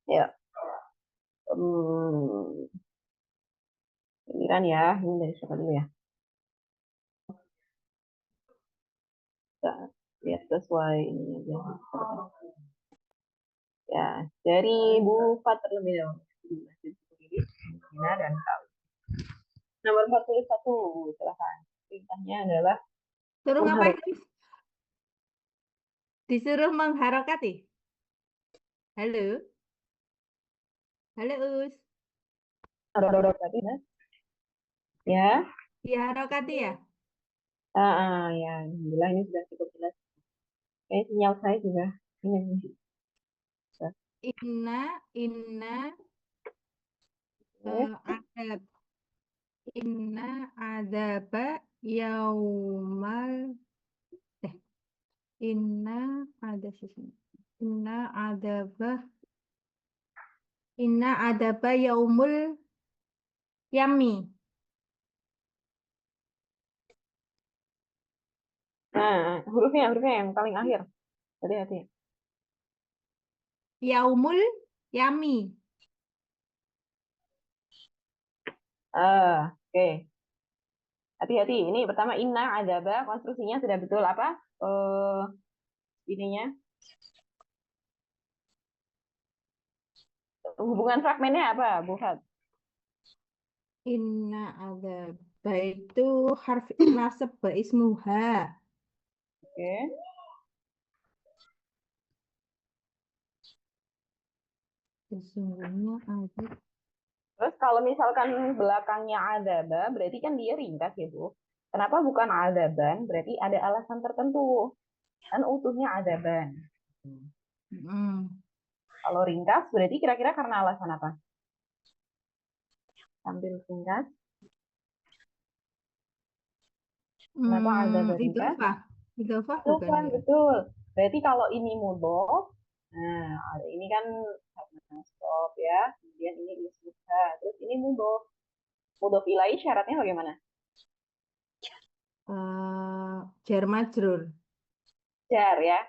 Ya. Ini kan ya, ini dari siapa dulu ya? Kita lihat sesuai ini aja. Ya, dari Bu Fat terlebih dahulu. Mina dan Kau. Nomor 41, silakan. Perintahnya adalah Suruh ngapain? mengharap. Disuruh mengharokati. Halo? Halo, Us. Tadi, ya. Diharokati ya? Ya, alhamdulillah ini sudah cukup jelas. Sinyal saya juga ini. Inna, adab. Inna adaba yaumal. Inna ada sini. Inna adaba yaumul yami. Nah, hurufnya yang paling akhir. Hati-hati. Yaumul yami. Oke. Hati-hati. Ini pertama inna adaba, konstruksinya sudah betul apa? Ininya. Hubungan fragmennya apa, Bu Fat? Inna adaba itu harf nasab ismuha. Oke. Sesungguhnya ada. Terus kalau misalkan belakangnya adaba, berarti kan dia ringkas ya, Bu. Kenapa bukan adaban? Berarti ada alasan tertentu. Kan utuhnya adaban. Kalau ringkas, berarti kira-kira karena alasan apa? Tampil ringkas. Kenapa adaban ringkas? Idofah Betul bukan kan, ya? betul. Berarti kalau ini mudhof, nah ini kan stop ya. Kemudian ini ismuha. Terus ini mudhof. Mudhof ilaih syaratnya bagaimana? Jar majrur. Jar ya.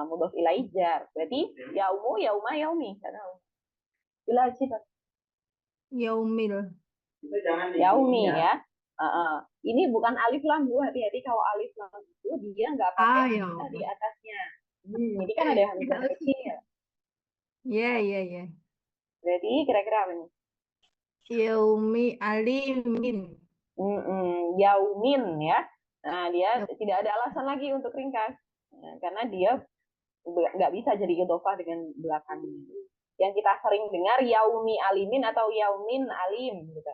Mudhof ilaih jar. Berarti yaumu, yauma, yaumi. Bila sifat Yaumil. yaumi ya. Ini bukan alif lam, Bu. Hati-hati kalau alif lam itu dia nggak pakai Ya. hamzah di atasnya. Ini kan ada hamzah kecil. Ya. Berarti kira-kira apa nih? Yaumi alimin. Yaumin ya. Nah, dia tidak ada alasan lagi untuk ringkas. Nah, karena dia nggak bisa jadi idofah dengan belakangnya. Yang kita sering dengar yaumi alimin atau yaumin alim gitu.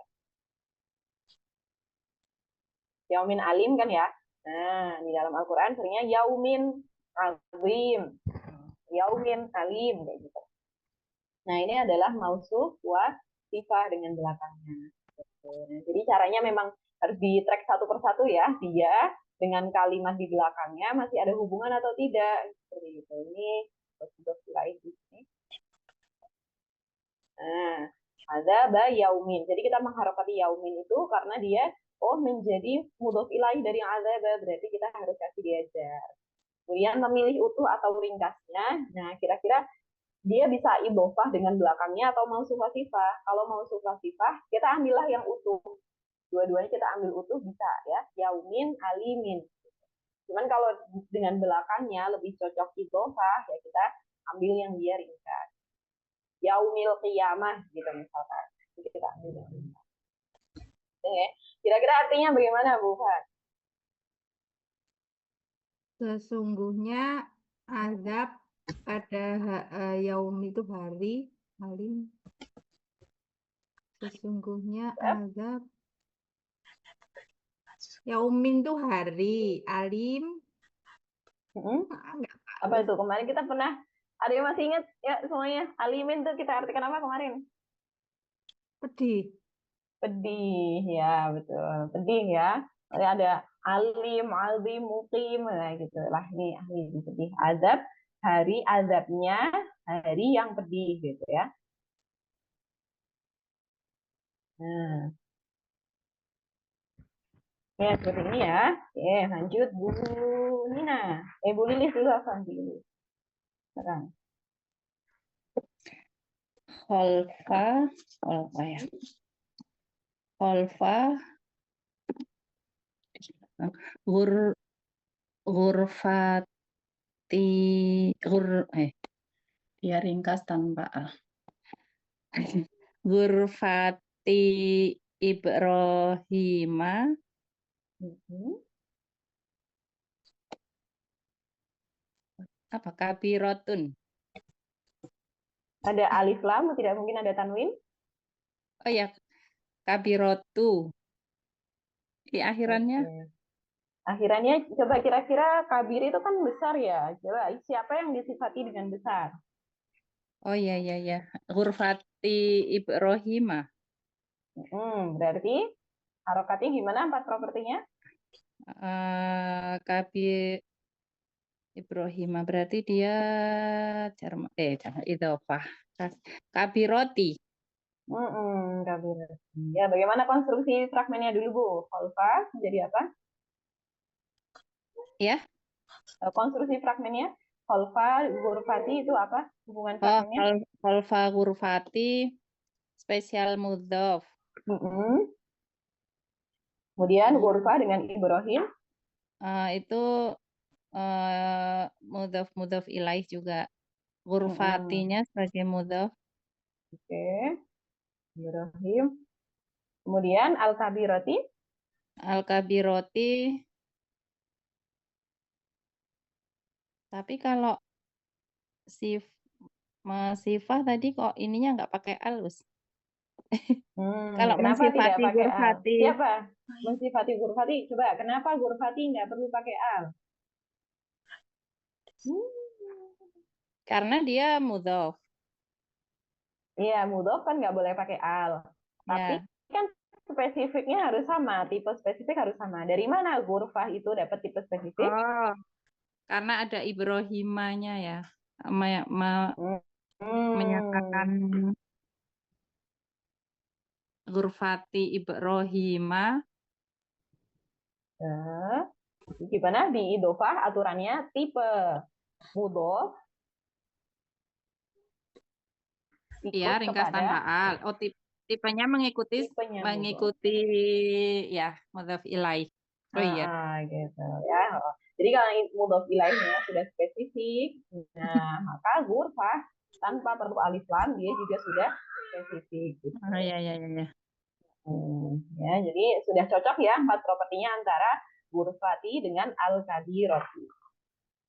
Yaumin alim kan ya. Nah, di dalam Al-Qur'an seringnya yaumin alim. Yaumin alim kayak gitu. Nah, ini adalah mausuf wa sifah dengan belakangnya. Nah, jadi caranya memang harus di track satu persatu ya, dia dengan kalimat di belakangnya masih ada hubungan atau tidak. Seperti itu. Ini untuk lain di sini. Nah, ada yaumin. Jadi kita mengharapkan yaumin itu karena dia menjadi mudhof ilaih dari yang ada, berarti kita harus kasih dia jar. Kemudian memilih utuh atau ringkasnya. Nah, kira-kira dia bisa idofah dengan belakangnya atau mau sifah. Kalau mau sifah, kita ambillah yang utuh. Dua-duanya kita ambil utuh bisa ya. Yaumin, alimin. Cuman kalau dengan belakangnya lebih cocok idofah, ya kita ambil yang dia ringkas. Yaumil qiyamah gitu misalkan. Jadi kita ambil yang ringkas. Oke. Kira-kira artinya bagaimana, Bu Fat? Sesungguhnya azab pada yaum itu hari alim. Sesungguhnya azab yaumin itu hari alim. Apa itu? Kemarin kita pernah, ada yang masih ingat ya semuanya? Alimin tuh kita artikan apa kemarin? Pedih. Pedih, ya betul. Pedih ya. Ada alim, azim, mukim, nah gitu lah. Ini ahli pedih. Azab, hari azabnya, hari yang pedih gitu ya. Nah, Ya, seperti ini ya. Oke, lanjut Bu Nina. Bu Lilis dulu apa? Bu Lilis. Sekarang. Holfa, holfa ya. Holfa, gur, gurfati, gur, dia ringkas tanpa a. Gurfati Ibrahima, apa kabirotun? Ada alif lam, tidak mungkin ada tanwin. Oh ya, kabirotu. Di akhirannya, Oke. Akhirannya coba kira-kira kabir itu kan besar ya. Coba siapa yang disifati dengan besar? oh ya ya ya, Gurfati Ibrahima. Berarti harokatnya gimana empat propertinya? Kabir Ibrahima berarti dia jangan idhofah. Kabiroti. Kabir. Ya, bagaimana konstruksi fragmennya dulu Bu? Holfa jadi apa? Ya. Konstruksi fragmennya Holfa, Gurfati itu apa hubungan Oh, fragmennya? Holfa Gurfati spesial mudhof. Kemudian Gurfa dengan Ibrahim. Itu mudhof ilaih juga. Gurfatinya sebagai mudhof. Oke. Ibrahim. Kemudian Al-Kabirati. Al-Kabiroti. Tapi kalau sifah tadi kok ininya nggak pakai alus. Kalau Kenapa tidak mensifati pakai al? Gurfati. Siapa? Mensifati Gurfati. Coba, kenapa Gurfati nggak perlu pakai al? Karena dia mudhof. Iya, mudhof kan nggak boleh pakai al. Tapi Ya. kan spesifiknya harus sama, tipe spesifik harus sama. Dari mana Gurfah itu dapat tipe spesifik? Oh, karena ada Ibrahimanya ya. Menyatakan Gurfati Ibrahima. Gimana di idofah aturannya tipe mudhof Iya, ikut ringkas kepada tanpa al. Oh, tipenya mengikuti mudhof. ya mudhof ilaih. Oh iya. Gitu ya. Jadi kalau mudhof ilaihnya sudah spesifik, nah maka gurfah tanpa perlu alif lam dia juga sudah spesifik. Gitu. Oh iya iya iya. Ya, jadi sudah cocok ya empat propertinya antara gurfati dengan al-kadiroti.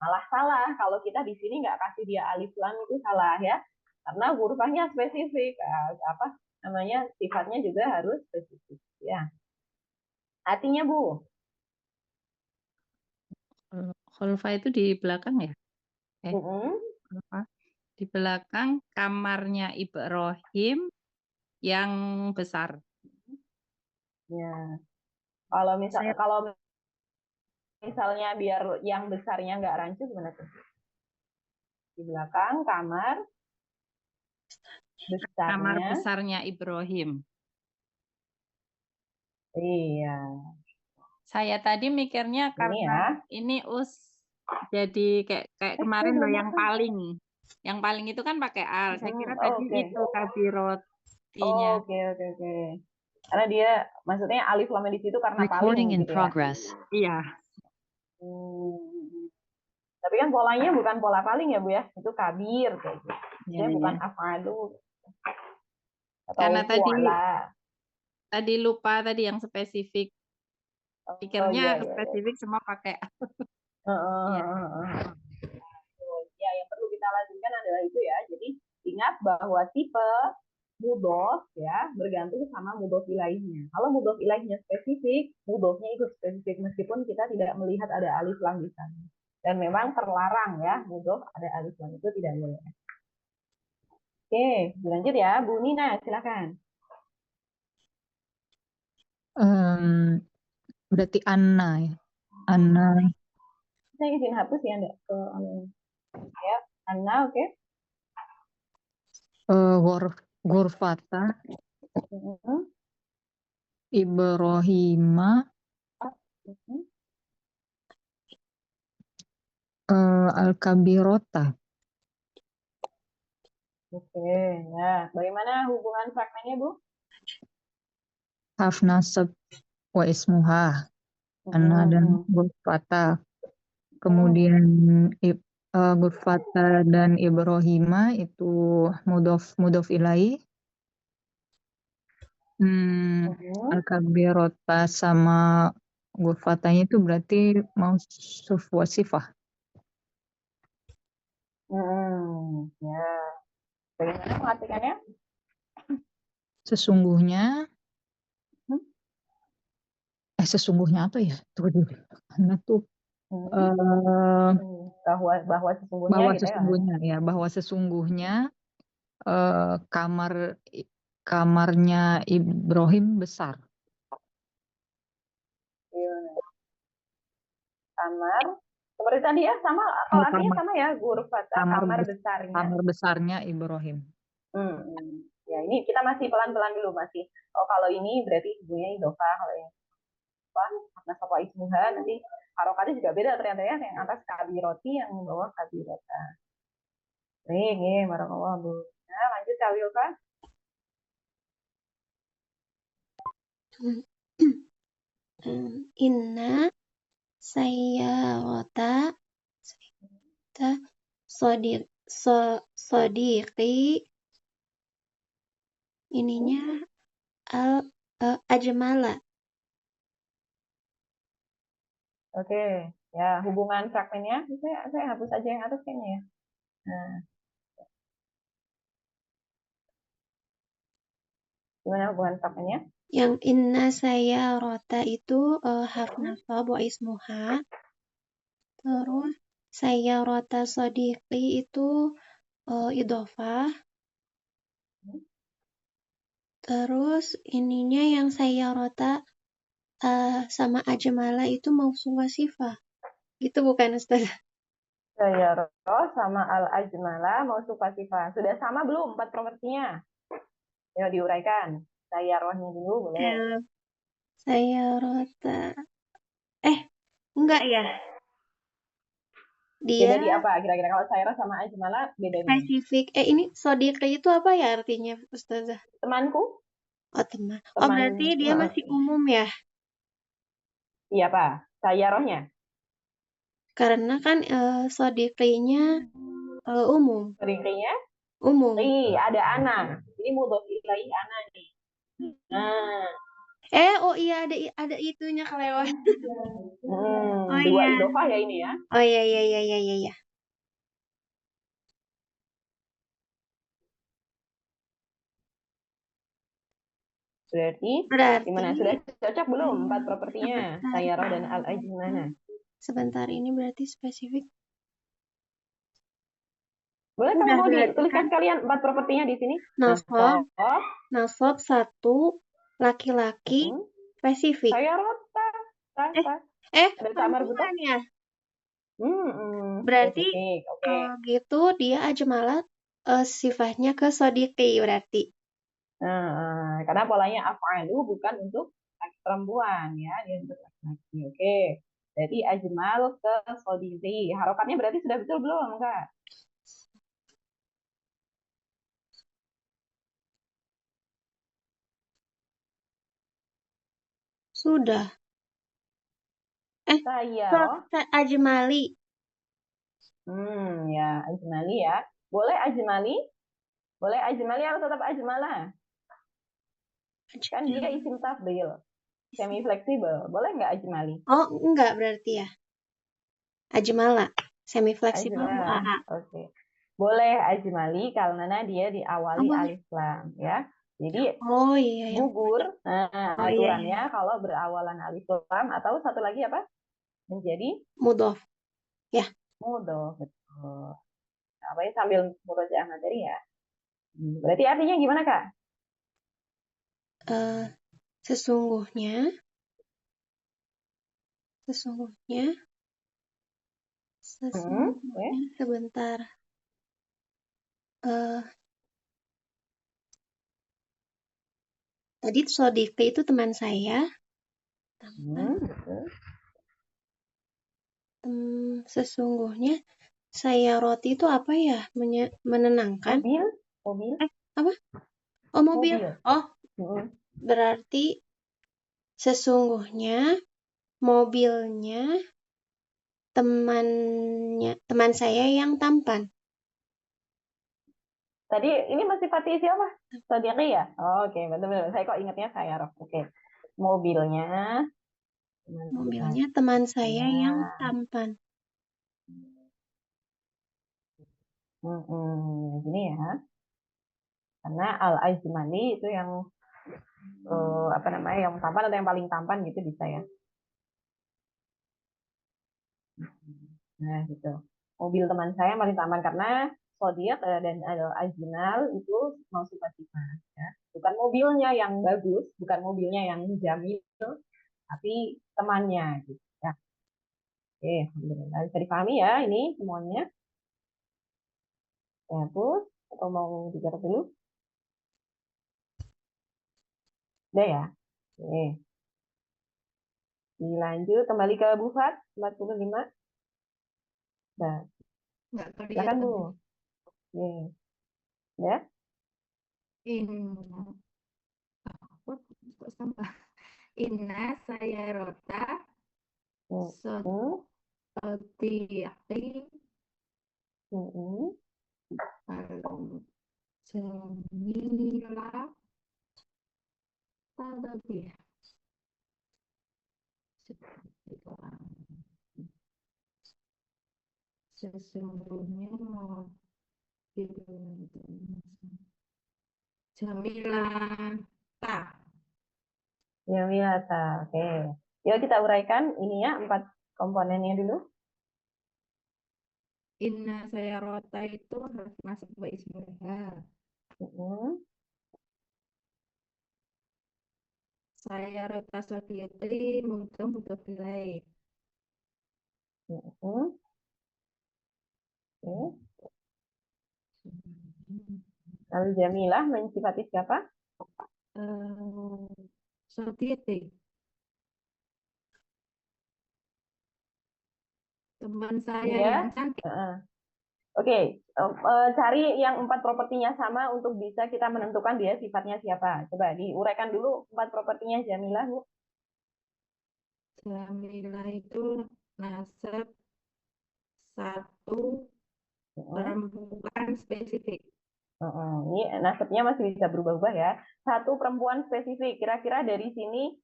Malah salah kalau kita di sini nggak kasih dia alif lam itu salah ya, karena hurufnya spesifik, apa namanya sifatnya juga harus spesifik ya. Artinya Bu? Kholfa itu di belakang ya? Kholfa. Di belakang kamarnya Ibrahim yang besar. Ya. Kalau misalnya biar yang besarnya nggak rancu gimana tuh? Di belakang kamar besarnya. Kamar besarnya Ibrahim. Iya. Saya tadi mikirnya karena ini jadi kayak kemarin loh yang paling itu kan pakai al. Saya kira tadi itu kabirotinya. Oke. Karena dia maksudnya alif lam di situ karena Recording paling in gitu progress. Ya. Iya. Tapi kan polanya bukan pola paling ya Bu ya, itu kabir kayak gitu. Ya, bukan afalu atau karena pola. Tadi lupa tadi yang spesifik. Pikirnya spesifik semua pakai. Ya, yang perlu kita lanjutkan adalah itu ya. Jadi ingat bahwa tipe mudhof ya bergantung sama mudhof ilaihnya. Kalau mudhof ilaihnya spesifik, mudhofnya ikut spesifik meskipun kita tidak melihat ada alif lam di sana. Dan memang terlarang ya mudhof ada alif lam itu tidak boleh. Oke, lanjut ya Bu Nina, silakan. Berarti Anna ya. Anna. Saya izin hapus ya Anda. Ya, Anna oke. Gurfata Ibrahima Al-kabirota. Oke, nah bagaimana hubungan fragmennya, Bu? Harf nasab wa ismuha. Anna dan Ghurfata. Kemudian Ghurfata dan Ibrahima itu mudhof ilaih. Al-kabirota sama Ghurfatanya itu berarti mausuf wa sifah. Ya. Bagaimana mengartikannya? Sesungguhnya apa ya? Tunggu dulu. Karena tuh bahwa sesungguhnya gitu ya. Bahwa sesungguhnya kamarnya Ibrahim besar. Kamar seperti tadi ya, sama kalau artinya sama ya, Ghurfata, kamar besarnya. Kamar besarnya Ibrahim. Ya, ini kita masih pelan-pelan dulu masih. Oh, kalau ini berarti ibunya idhofah, kalau yang nasab ismuha, nanti harokatnya juga beda ternyata ya, yang atas kabiroti, yang bawah kabirota. Nih, barakallah, Bu. Nah, lanjut Kak Wilka. Inna sayyarata sodiqi ininya ajmala. Oke, ya hubungan fragmennya, saya hapus aja yang atas kayaknya ya. Nah, gimana hubungan fragmennya? Yang inna sayyarata itu harf nasab wa ismuha. Terus sayyarata sodiqi itu idhofah. Terus ininya yang sayyarata sama ajmala itu mausuf wa sifah. Gitu bukan Ustaz? Sayyarah sama al-ajmala mausuf wa sifah. Sudah sama belum 4 propertinya? Ya, diuraikan. Sayyarahnya dulu boleh. Sayyarata. Enggak ya. Beda di apa? Kira-kira kalau sayyarah sama ajmala bedanya? Spesifik. Ini sodiqi itu apa ya artinya, Ustazah? Temanku. Oh, teman. Oh, berarti dia masih umum ya? Iya, Pak. Sayyarahnya. Karena kan sodiqinya umum. Sodiqinya? Umum. Ada ana. Ini mudhof ilaih ana nih. Nah. Oh iya, ada itunya kelewat. Dua idhofah ya ini ya. Oh iya. Berarti gimana? Sudah cocok belum 4 propertinya? Sayyarah dan al-ajmana. Sebentar, ini berarti spesifik. Boleh kalau mau dituliskan kalian 4 propertinya di sini. Nasab 1, laki-laki, spesifik. Sayyarah. Ada tamar butuh ya? Berarti kalau gitu dia ajmalah sifatnya ke sodiqi berarti. Karena polanya af'alu bukan untuk perempuan ya, dia untuk laki-laki. Oke. Berarti ajmal ke sodiqi. Harokatnya berarti sudah betul belum, Kak? Sudah. Ajmali. Ya, ajmali ya. Boleh ajmali? Boleh ajmali atau tetap ajmala? Kan dia isim tafdil. Semi fleksibel. Boleh nggak ajmali? Oh, enggak berarti ya. Ajmala. Semi fleksibel. Oke. Boleh ajmali karena dia diawali alif lam ya. Jadi gugur aturannya kalau berawalan alif lam atau satu lagi apa? Menjadi mudhof. Ya. Mudhof, betul. Apa ya sambil murojaah materi ya. Berarti artinya gimana, Kak? Sesungguhnya sebentar. Tadi sodiqi itu teman saya. Sesungguhnya saya roti itu apa ya? Menenangkan? Mobil, mobil, Apa? Oh, mobil. mobil. Oh, berarti sesungguhnya mobilnya teman saya yang tampan. Tadi ini masih Fatih siapa? Sodiqi ya? Oh, oke, betul-betul. Saya kok ingatnya saya Roh. Oke. Mobilnya Teman saya yang tampan. Gini ya. Karena al-ajmali itu yang apa namanya, yang tampan atau yang paling tampan gitu bisa ya. Nah, gitu. Mobil teman saya yang paling tampan karena Sodiq dan al-ajmal itu mau sifat-sifat ya. Bukan mobilnya yang bagus, bukan mobilnya yang jamil, tapi temannya gitu ya. Oke, alhamdulillah bisa dipahami ya ini semuanya. Ya, terus atau mau dicatat dulu? Udah ya. Oke. Dilanjut kembali ke Bu Fat 45. Nah, Nggak silakan Bu. kelihatan. Oke. Ya. Kok sama? Inna saya rota Hmm. sodiqi Hmm. jamila tadabih. Sesungguhnya mobil Jamila tak. Ya, biasa. Oke. Yuk kita uraikan ini ya 4 komponennya dulu. Inna saya rota itu harus masuk ke ismuha. Hmm. Saya rota sodiqi mudah bilaik. Hmm. Oke. Lalu Jamilah mensifati siapa? Sodiqi teman saya Iya. yang cantik. Oke, cari yang 4 propertinya sama untuk bisa kita menentukan dia sifatnya siapa. Coba diuraikan dulu 4 propertinya Jamilah, Bu. Jamila itu nasab satu perempuan spesifik. Ini nasabnya masih bisa berubah-ubah ya. Satu perempuan spesifik. Kira-kira dari sini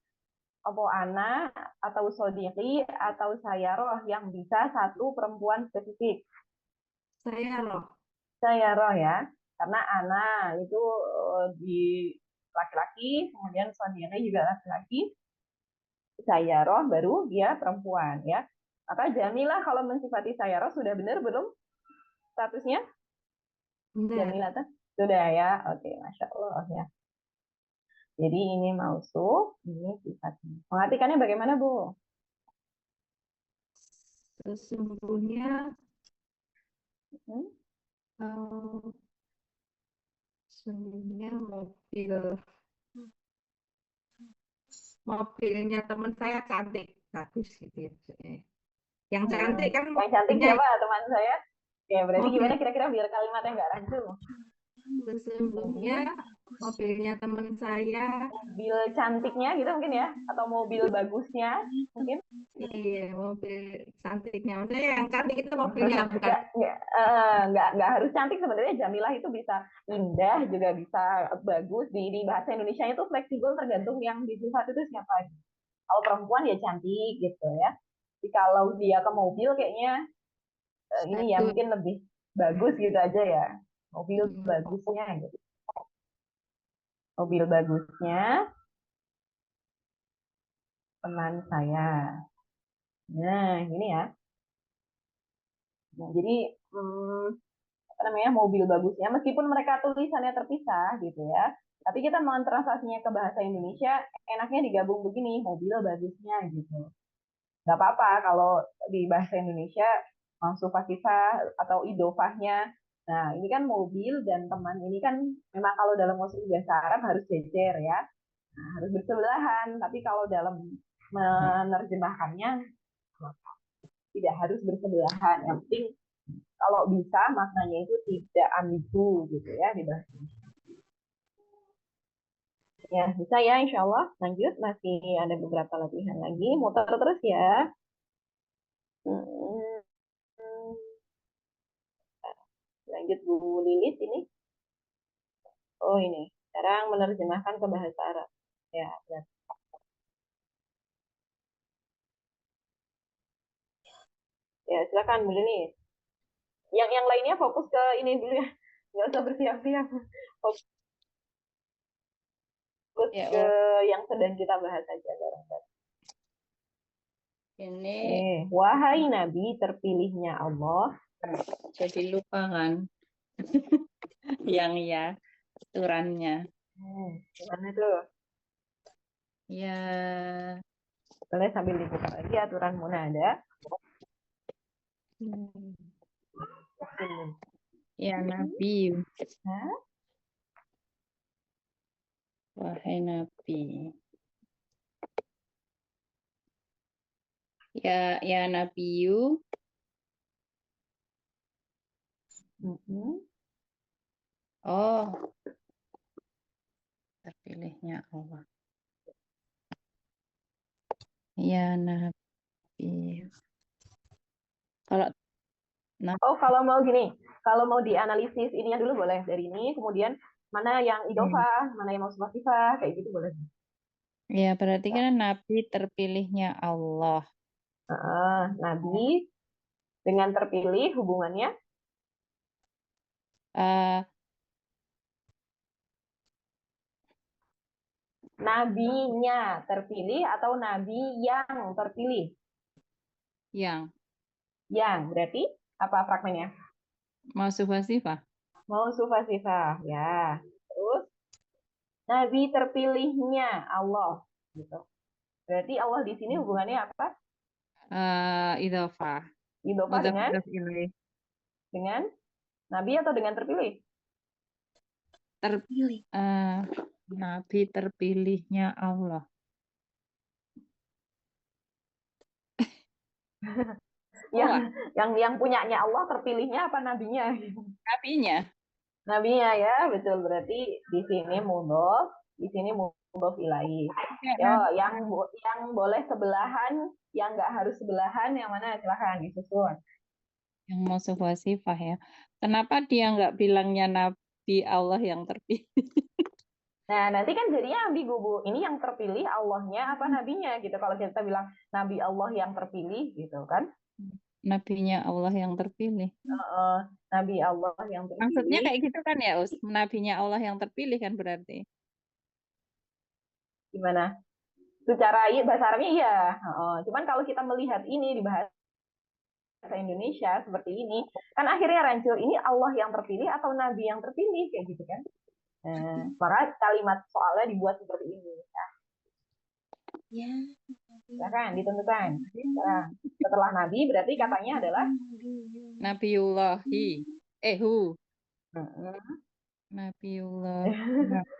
apa Ana atau Sodiqi atau Sayaroh yang bisa satu perempuan spesifik? Sayaroh ya. Karena Ana itu di laki-laki, kemudian Sodiqi juga laki-laki. Sayaroh baru dia perempuan ya. Maka Jamilah kalau mensifati Sayaroh sudah benar belum statusnya? Benar. Jamilah tuh sudah ya. Oke, Masya Allah ya. Jadi ini mausuf, ini sifatnya. Mengartikannya bagaimana, Bu? Sesungguhnya sesungguhnya mobilnya teman saya cantik, bagus gitu. Yang cantik kan yang cantik mobilnya. siapa teman saya? Ya, berarti Mobil. gimana kira-kira biar kalimatnya nggak rancu? Sesungguhnya mobilnya teman saya. Mobil cantiknya gitu mungkin ya? Atau mobil bagusnya mungkin? Iya, mobil cantiknya. Maksudnya yang cantik itu mobilnya, bukan? Nggak harus cantik sebenarnya. Jamilah itu bisa indah, juga bisa bagus. Di bahasa Indonesia itu fleksibel tergantung yang di sifat itu siapa. Kalau perempuan ya cantik gitu ya. Jadi kalau dia ke mobil kayaknya ini ya mungkin lebih bagus gitu aja ya. Mobil bagusnya gitu. Mobil bagusnya teman saya. Nah, ini ya. Nah, jadi apa namanya mobil bagusnya, meskipun mereka tulisannya terpisah gitu ya, tapi kita mau translasinya ke bahasa Indonesia, enaknya digabung begini, mobil bagusnya gitu. Nggak apa-apa kalau di bahasa Indonesia langsung pasifah atau idofahnya. Nah, ini kan mobil dan teman ini kan memang kalau dalam usul bahasa Arab harus jejer ya. Nah, harus bersebelahan, tapi kalau dalam menerjemahkannya tidak harus bersebelahan. Yang penting kalau bisa maknanya itu tidak ambigu gitu ya di bahasa Indonesia. Ya, bisa ya insya Allah. Lanjut, masih ada beberapa latihan lagi. Muter terus ya. Hmm, lanjut Bu Lilis ini. Oh ini, sekarang menerjemahkan ke bahasa Arab. Ya, benar. Ya, silakan Bu Lilis. Yang lainnya fokus ke ini dulu ya. Nggak usah bersiap-siap. Fokus Ya, ke yang sedang kita bahas saja bareng-bareng. ini Wahai Nabi terpilihnya Allah. jadi lupa kan yang ya aturannya. Gimana tuh? Ya, Boleh sambil dibuka lagi aturan munada. ya Nabi, Hah? wahai Nabi. Ya Nabiyu, oh terpilihnya Allah. Ya Nabi. Kalau Oh, kalau mau gini, kalau mau dianalisis ininya dulu boleh dari ini, kemudian mana yang idofah, mana yang mau sifat kayak gitu boleh. ya berarti kan Nabi terpilihnya Allah. Nabi dengan terpilih hubungannya Eh, nabinya terpilih atau nabi yang terpilih? yang Yang berarti apa fragmennya? mau sifat. Mau sifat ya. Terus nabi terpilihnya Allah gitu. Berarti Allah di sini hubungannya apa? Idhofah. Idofah Mudhaf dengan mudhaf ilaih. dengan nabi atau dengan terpilih? Pilih. Nabi terpilihnya Allah. Yang punyanya Allah terpilihnya apa nabinya? Nabinya. Nabinya ya, betul, berarti di sini mudhof, di sini mudhof ilaih. Yo, yang boleh sebelahan, yang nggak harus sebelahan, yang mana silahkan disusun. Yang mau sebuah sifat ya. Kenapa dia nggak bilangnya Nabi Allah yang terpilih? Nah, nanti kan jadinya ambigu, Bu. Ini yang terpilih Allahnya apa nabinya gitu. Kalau kita bilang Nabi Allah yang terpilih gitu kan. Nabinya Allah yang terpilih. Nabi Allah yang Maksudnya terpilih. kayak gitu kan ya, Us? Nabinya Allah yang terpilih kan berarti. Gimana? Secara bahasa Arabnya iya. Cuman kalau kita melihat ini di bahasa Indonesia seperti ini, kan akhirnya rancu, ini Allah yang terpilih atau Nabi yang terpilih, kayak gitu kan. Maka kalimat soalnya dibuat seperti ini. Ya. Silakan ditentukan. Setelah Nabi berarti katanya adalah Nabiullahi. Hu. hmm, Nabiullah.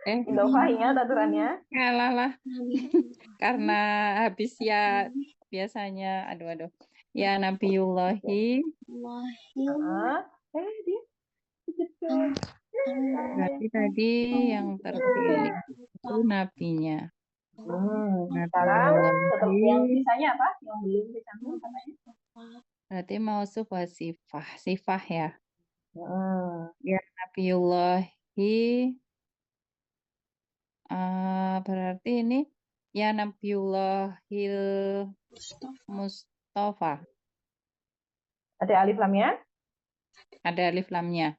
Idofah ingat aturannya. Kalah lah. Karena habis ya biasanya, aduh. Ya Nabiullahi. Dia Berarti tadi yang terpilih itu nabinya. Sekarang tetap yang Nabiullahi. sisanya apa? Yang belum dicantum katanya. Berarti mau sebuah sifah ya. Hmm. Ya Nabiullahi. Berarti ini ya Nabiullahil Mustafa. Ada alif lamnya? Ada alif lamnya.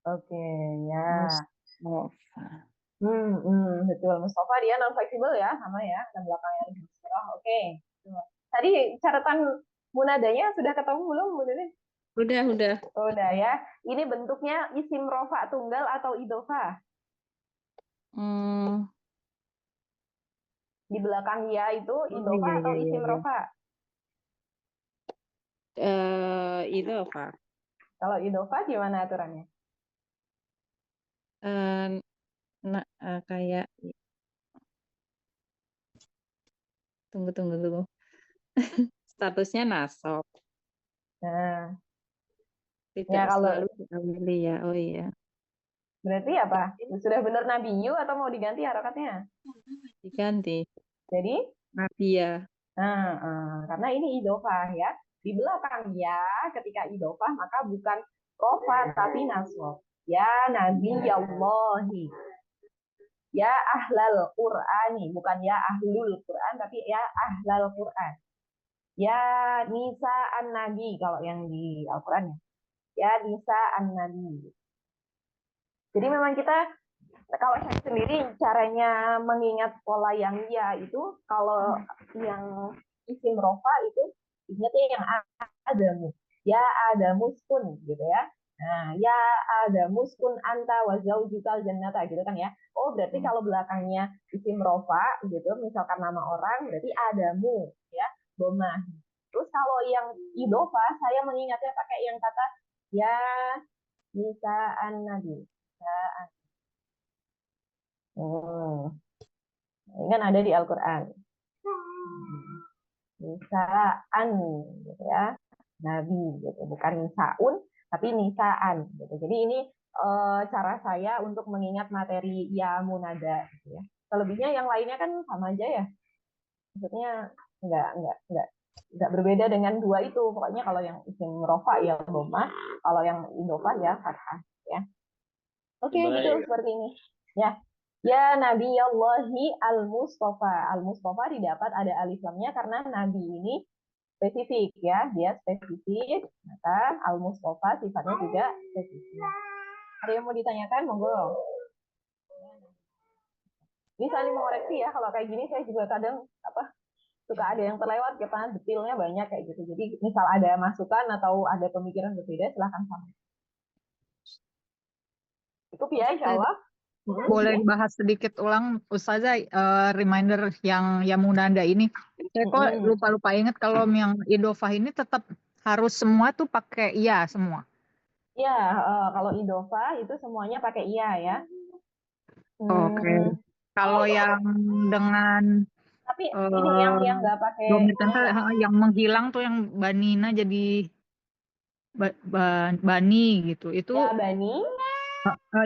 Oke, ya. Mustafa. Betul. Mustafa dia non fleksibel ya, sama ya. Dan belakangnya alif kasroh. Oke. Tadi catatan munadanya sudah ketemu belum, Bu Dede? Udah. Udah ya. Ini bentuknya isim rofa tunggal atau idofa? Di belakang ya itu idofa atau isim rofa? Idofa. Kalau idofa gimana aturannya? Kayak tunggu. Statusnya nasab. Nah, Tidak ya kalau selalu diawali ya. Oh iya. berarti apa? Sudah benar Nabiyu atau mau diganti harokatnya? Diganti. Jadi, Nabia. karena ini idofah ya. Di belakang ya, ketika idofah maka bukan rofa tapi nasab. Ya Nabi Allahi. Ya ahlal Qur'ani, bukan ya ahlul Qur'an, tapi ya ahlal Qur'an. Ya nisa an-nabi, kalau yang di Al-Quran ya. Ya nisa an-nabi. Jadi memang kita, kalau saya sendiri, caranya mengingat pola yang ya itu, kalau yang isim rofa itu, ingatnya yang adamu. Ya adamuskun, gitu ya. Nah, ya adamuskun anta wa zaujukal jannata, gitu kan ya. Oh, berarti kalau belakangnya isim rofa, gitu, misalkan nama orang, berarti adamu, ya, domah. Terus kalau yang idofa, saya mengingatnya pakai yang kata ya nisaan nabi. Nisaan. Ini kan ada di Al-Quran. Nisaan, gitu ya. Nabi, gitu. Bukan nisaun, tapi nisaan. Gitu. Jadi ini cara saya untuk mengingat materi ya munada. Gitu ya. Selebihnya yang lainnya kan sama aja ya. Maksudnya nggak berbeda dengan dua itu. Pokoknya kalau yang isim rofa ya doma, kalau yang idofa ya fathah. Ya. Oke, gitu seperti ini. Ya. Ya Nabi Allahi al-Mustafa. Al-Mustafa didapat ada alif lamnya karena Nabi ini spesifik ya, dia spesifik. Maka al-Mustafa sifatnya juga spesifik. Ada yang mau ditanyakan? Monggo. Ini saling mengoreksi ya, kalau kayak gini saya juga kadang suka ada yang terlewat karena detailnya banyak kayak gitu. Jadi misal ada masukan atau ada pemikiran berbeda, silahkan sampaikan. Cukup ya, insya Allah. Boleh dibahas sedikit ulang, Ustazah, reminder yang Yamunanda ini. Saya kok lupa-lupa ingat kalau yang idofah ini tetap harus semua tuh pakai iya semua. Ya, kalau idofa itu semuanya pakai iya ya. Oke. Kalau yang dengan tapi ini yang nggak pakai yang menghilang tuh yang Banina jadi Bani gitu. Itu ya Bani.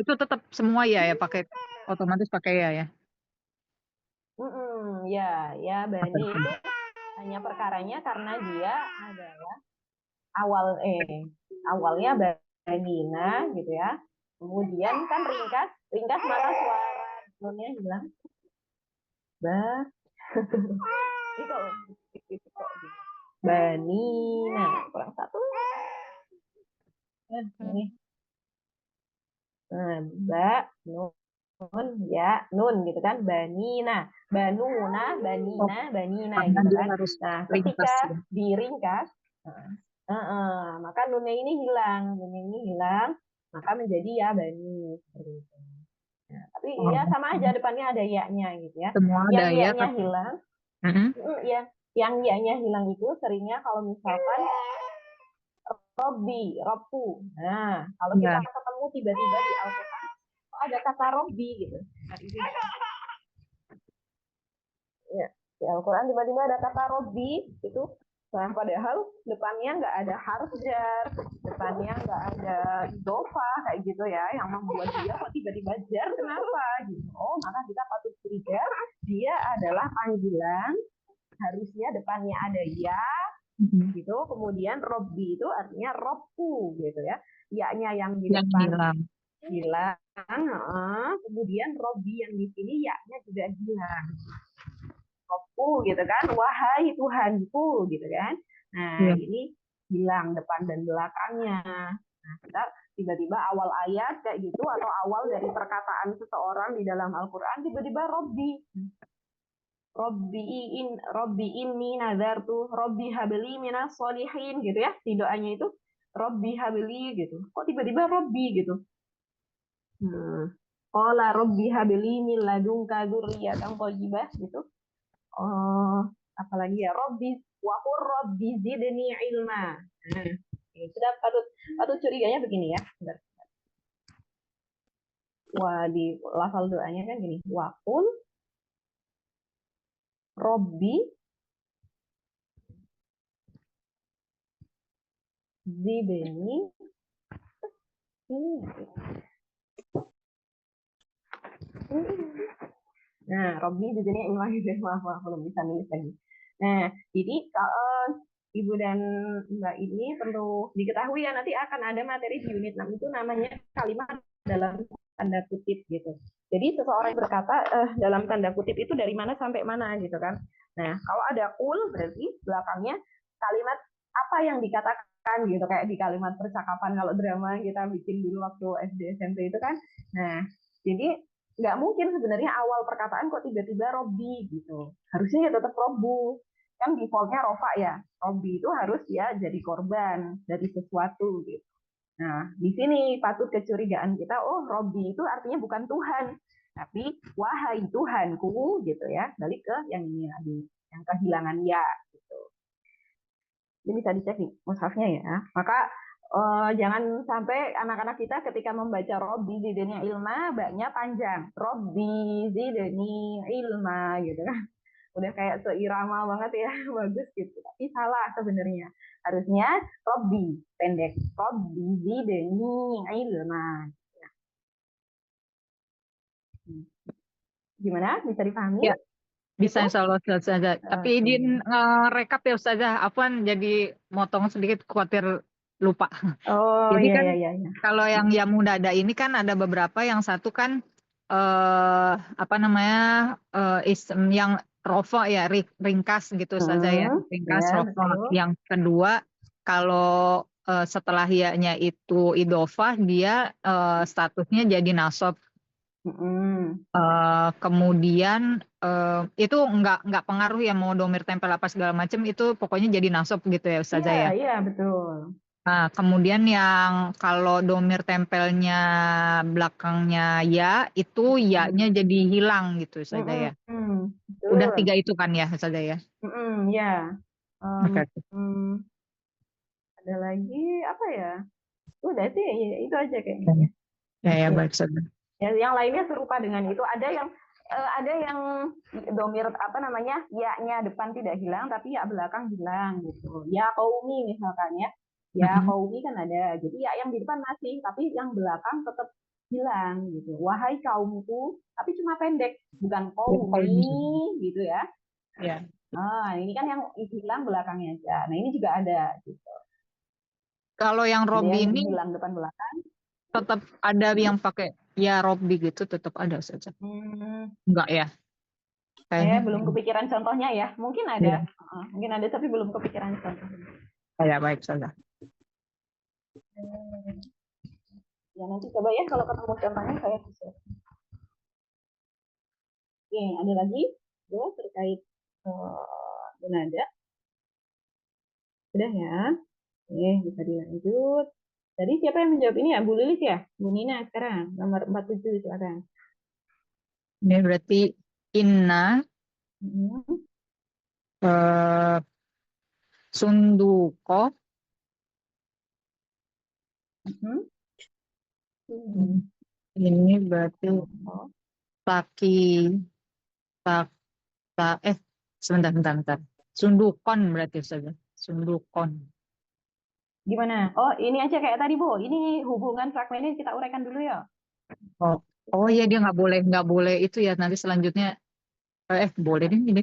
itu tetap semua ya pakai otomatis pakai ya. Ya Bani itu hanya perkaranya karena dia adalah awalnya Banina gitu ya. Kemudian kan ringkas maka suara nunnya hilang. Banina kurang satu. Ini. Nun ya nun gitu kan, banina banuna banina gitu kan. Nah ketika diringkas maka nunnya ini hilang maka menjadi ya bani seperti itu. Nah, tapi ya sama aja depannya ada ya-nya gitu ya. Semua yang ada ya-nya hilang ya, yang ya-nya hilang itu seringnya kalau misalkan Robbu. Nah, kalau kita ketemu tiba-tiba di Al-Quran ada kata Robbi gitu. Ya, di Al-Quran tiba-tiba ada kata Robbi itu. Nah, padahal depannya nggak ada harf jar, depannya nggak ada idofa kayak gitu ya, yang membuat dia kok tiba-tiba jar, kenapa gitu. Oh, maka kita patut curiga dia adalah panggilan, harusnya depannya ada ya, gitu. Kemudian Robbi itu artinya Robku gitu ya, ya-nya yang di depan hilang. Kemudian Robbi yang di sini ya-nya juga hilang. Robku gitu kan, wahai Tuhanku gitu kan. Nah ini hilang depan dan belakangnya. Nah kita tiba-tiba awal ayat kayak gitu atau awal dari perkataan seseorang di dalam Al-Quran tiba-tiba Robbi. Robbi inni nazartu Robbi habli minas solihin gitu ya, di doanya itu Robbi habli gitu. Kok tiba-tiba Robbi gitu. Qala Robbi habli min ladunka dzurriyyatan thayyibah gitu. Apalagi ya Robbi wa qur Robbi zidni ilma. Kita patut curiganya begini ya. Bentar. Wah, di lafal doanya kan gini, wa qul Robbi zidni. Nah, Robbi zidni ilma gitu. Maaf, belum bisa nulis lagi. Nah, jadi kalau Ibu dan Mbak ini perlu diketahui ya, nanti akan ada materi di unit 6 itu namanya kalimat dalam tanda kutip gitu. Jadi seseorang berkata dalam tanda kutip itu dari mana sampai mana gitu kan. Nah, kalau ada kul berarti belakangnya kalimat apa yang dikatakan gitu, kayak di kalimat percakapan kalau drama kita bikin dulu waktu SD SMP itu kan. Nah, jadi nggak mungkin sebenarnya awal perkataan kok tiba-tiba Robbi gitu. Harusnya ya tetap Robbu. Kan defaultnya Rofa ya. Robbi itu harus ya jadi korban dari sesuatu gitu. Nah, di sini patut kecurigaan kita, oh Robbi itu artinya bukan Tuhan, tapi wahai Tuhanku gitu ya. Balik ke yang ini lagi, yang kehilangan ya gitu. Ini bisa dicek nih mushafnya ya. Maka jangan sampai anak-anak kita ketika membaca Robbi zidni ilma, baknya panjang. Robbi zidni ilma gitu kan. Udah kayak seirama banget ya, bagus gitu. Tapi salah sebenarnya. Harusnya Robbi, pendek. Robbi zidni ilma. Gimana? Bisa dipahami? Ya, bisa Gitu? insya Allah Ustazah. Tapi izin rekap ya Ustazah. Afwan jadi motong sedikit khawatir lupa. Oh Jadi iya kan iya iya. kalau yang Yamudada ini kan ada beberapa, yang satu kan apa namanya ism yang rofa ya, ringkas gitu saja ya, ringkas Ya rofa. betul. Yang kedua kalau setelah ya-nya itu idofah, dia statusnya jadi nasab. Kemudian itu nggak pengaruh ya mau domir tempel apa segala macam, itu pokoknya jadi nasab gitu ya Ustazah Iya ya. iya betul. Nah, kemudian yang kalau domir tempelnya belakangnya ya, itu ya-nya jadi hilang gitu saja ya. Udah Betul. 3 itu kan ya saja ya. Ya. Oke. Ada lagi apa ya? Udah sih, ya, itu aja kayaknya. Ya ya baik saja. Ya, yang lainnya serupa dengan itu. Ada yang domir apa namanya, ya-nya depan tidak hilang tapi ya belakang hilang gitu. Ya qaumi misalkan ya. Ya qaumi kan ada. Jadi ya yang di depan masih, tapi yang belakang tetap hilang gitu. Wahai kaumku, tapi cuma pendek, bukan qaumi gitu ya. Ya. Ini kan yang hilang belakangnya aja. Nah, ini juga ada gitu. Kalau yang Ada Robby yang ini hilang depan belakang. tetap ada yang pakai ya Robby gitu, tetap ada saja. Enggak ya? Saya Kayaknya belum kepikiran contohnya ya. Mungkin ada. ya. Mungkin ada tapi belum kepikiran contohnya. Ya baik saja. Ya nanti coba ya kalau ketemu contohnya saya bisa. Oke, ada lagi ya terkait nada. Udah ya. Oke, bisa dilanjut. Tadi siapa yang menjawab ini ya? Bu Lilis ya? Bu Nina sekarang nomor 47 silakan. Ini berarti inna sunduko. Ini berarti taki sebentar. Sundukon berarti saja. Sundukon. Gimana? Oh, ini aja kayak tadi, Bu. Ini hubungan fragmennya kita uraikan dulu ya. Oh iya, dia nggak boleh itu ya, nanti selanjutnya boleh deh, ini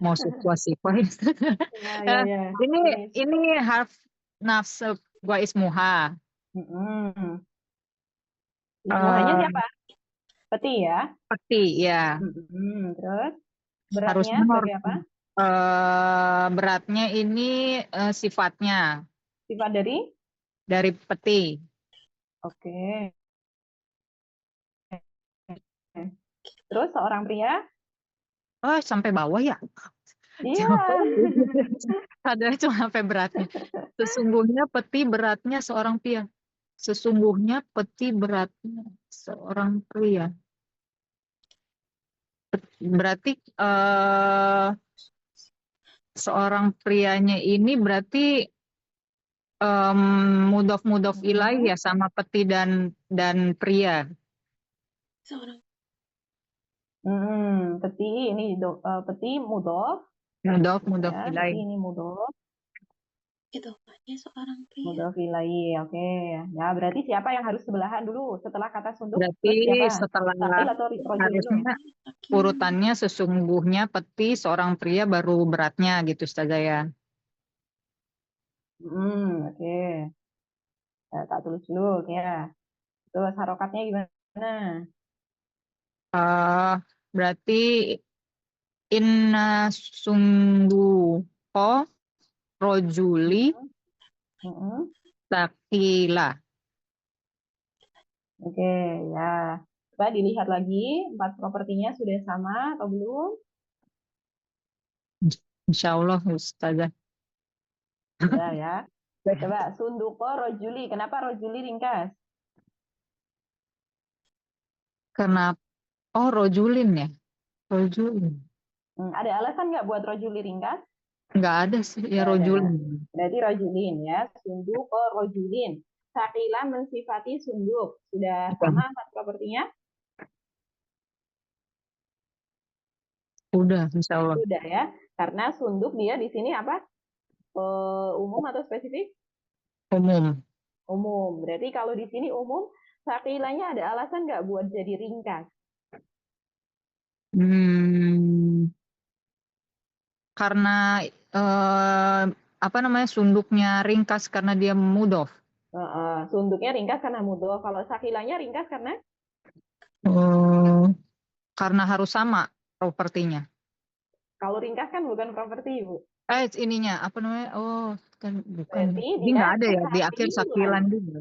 mau situasi Ya. ini harf nafs gua ismuha. Ismuhanya siapa? Peti ya? Peti ya. Terus beratnya Harusnya sebagai apa? Beratnya ini sifatnya Sifat dari peti. Oke. Terus seorang pria? Oh, sampai bawah ya? Iya. Ada cuma sampai beratnya. Sesungguhnya peti beratnya seorang pria. Sesungguhnya peti beratnya seorang pria. Berarti seorang prianya ini berarti mudhof ilaih ya, sama peti dan pria. Seorang. Peti ini peti mudhof. Mudhof Ya, ilaih. peti ini mudhof. Itu. Ya, seorang pria. Mudhof ilaih. Oke. Ya, berarti siapa yang harus sebelahan dulu setelah kata sunduk? Berarti Terus siapa? setelah Sakil atau rojul dulu? harusnya Sakil. urutannya sesungguhnya peti seorang pria baru beratnya gitu Ustazah ya. Oke. Tak tulis dulu ya. Terus harokatnya gimana? Berarti inna sungguho rojuli Mm-mm. sakila. Oke, ya. Coba dilihat lagi, 4 propertinya sudah sama atau belum? Insya Allah Ustazah. Sudah ya. Coba sunduko rojuli. Kenapa rojuli ringkas? Kenapa? Oh, rojulin ya. Rojulin. Ada alasan nggak buat rojuli ringkas? Nggak ada sih ya Nggak ada. rojulin. Berarti rojulin ya. Sunduko rojulin. Sakila mensifati sunduk. Sudah sama 4 propertinya? Udah, insya Allah. Sudah ya. Karena sunduk dia di sini apa? Umum atau spesifik? Umum. Umum. Berarti kalau di sini umum, sakilanya ada alasan nggak buat jadi ringkas? Karena apa namanya sunduknya ringkas karena dia mudhof. Sunduknya ringkas karena mudhof. Kalau sakilanya ringkas karena? Karena harus sama propertinya. Kalau ringkas kan bukan properti, Bu. Ininya apa namanya? Oh, kan bukan. Berarti Ini dia nggak ada ya di akhir sakilan. sakilan juga.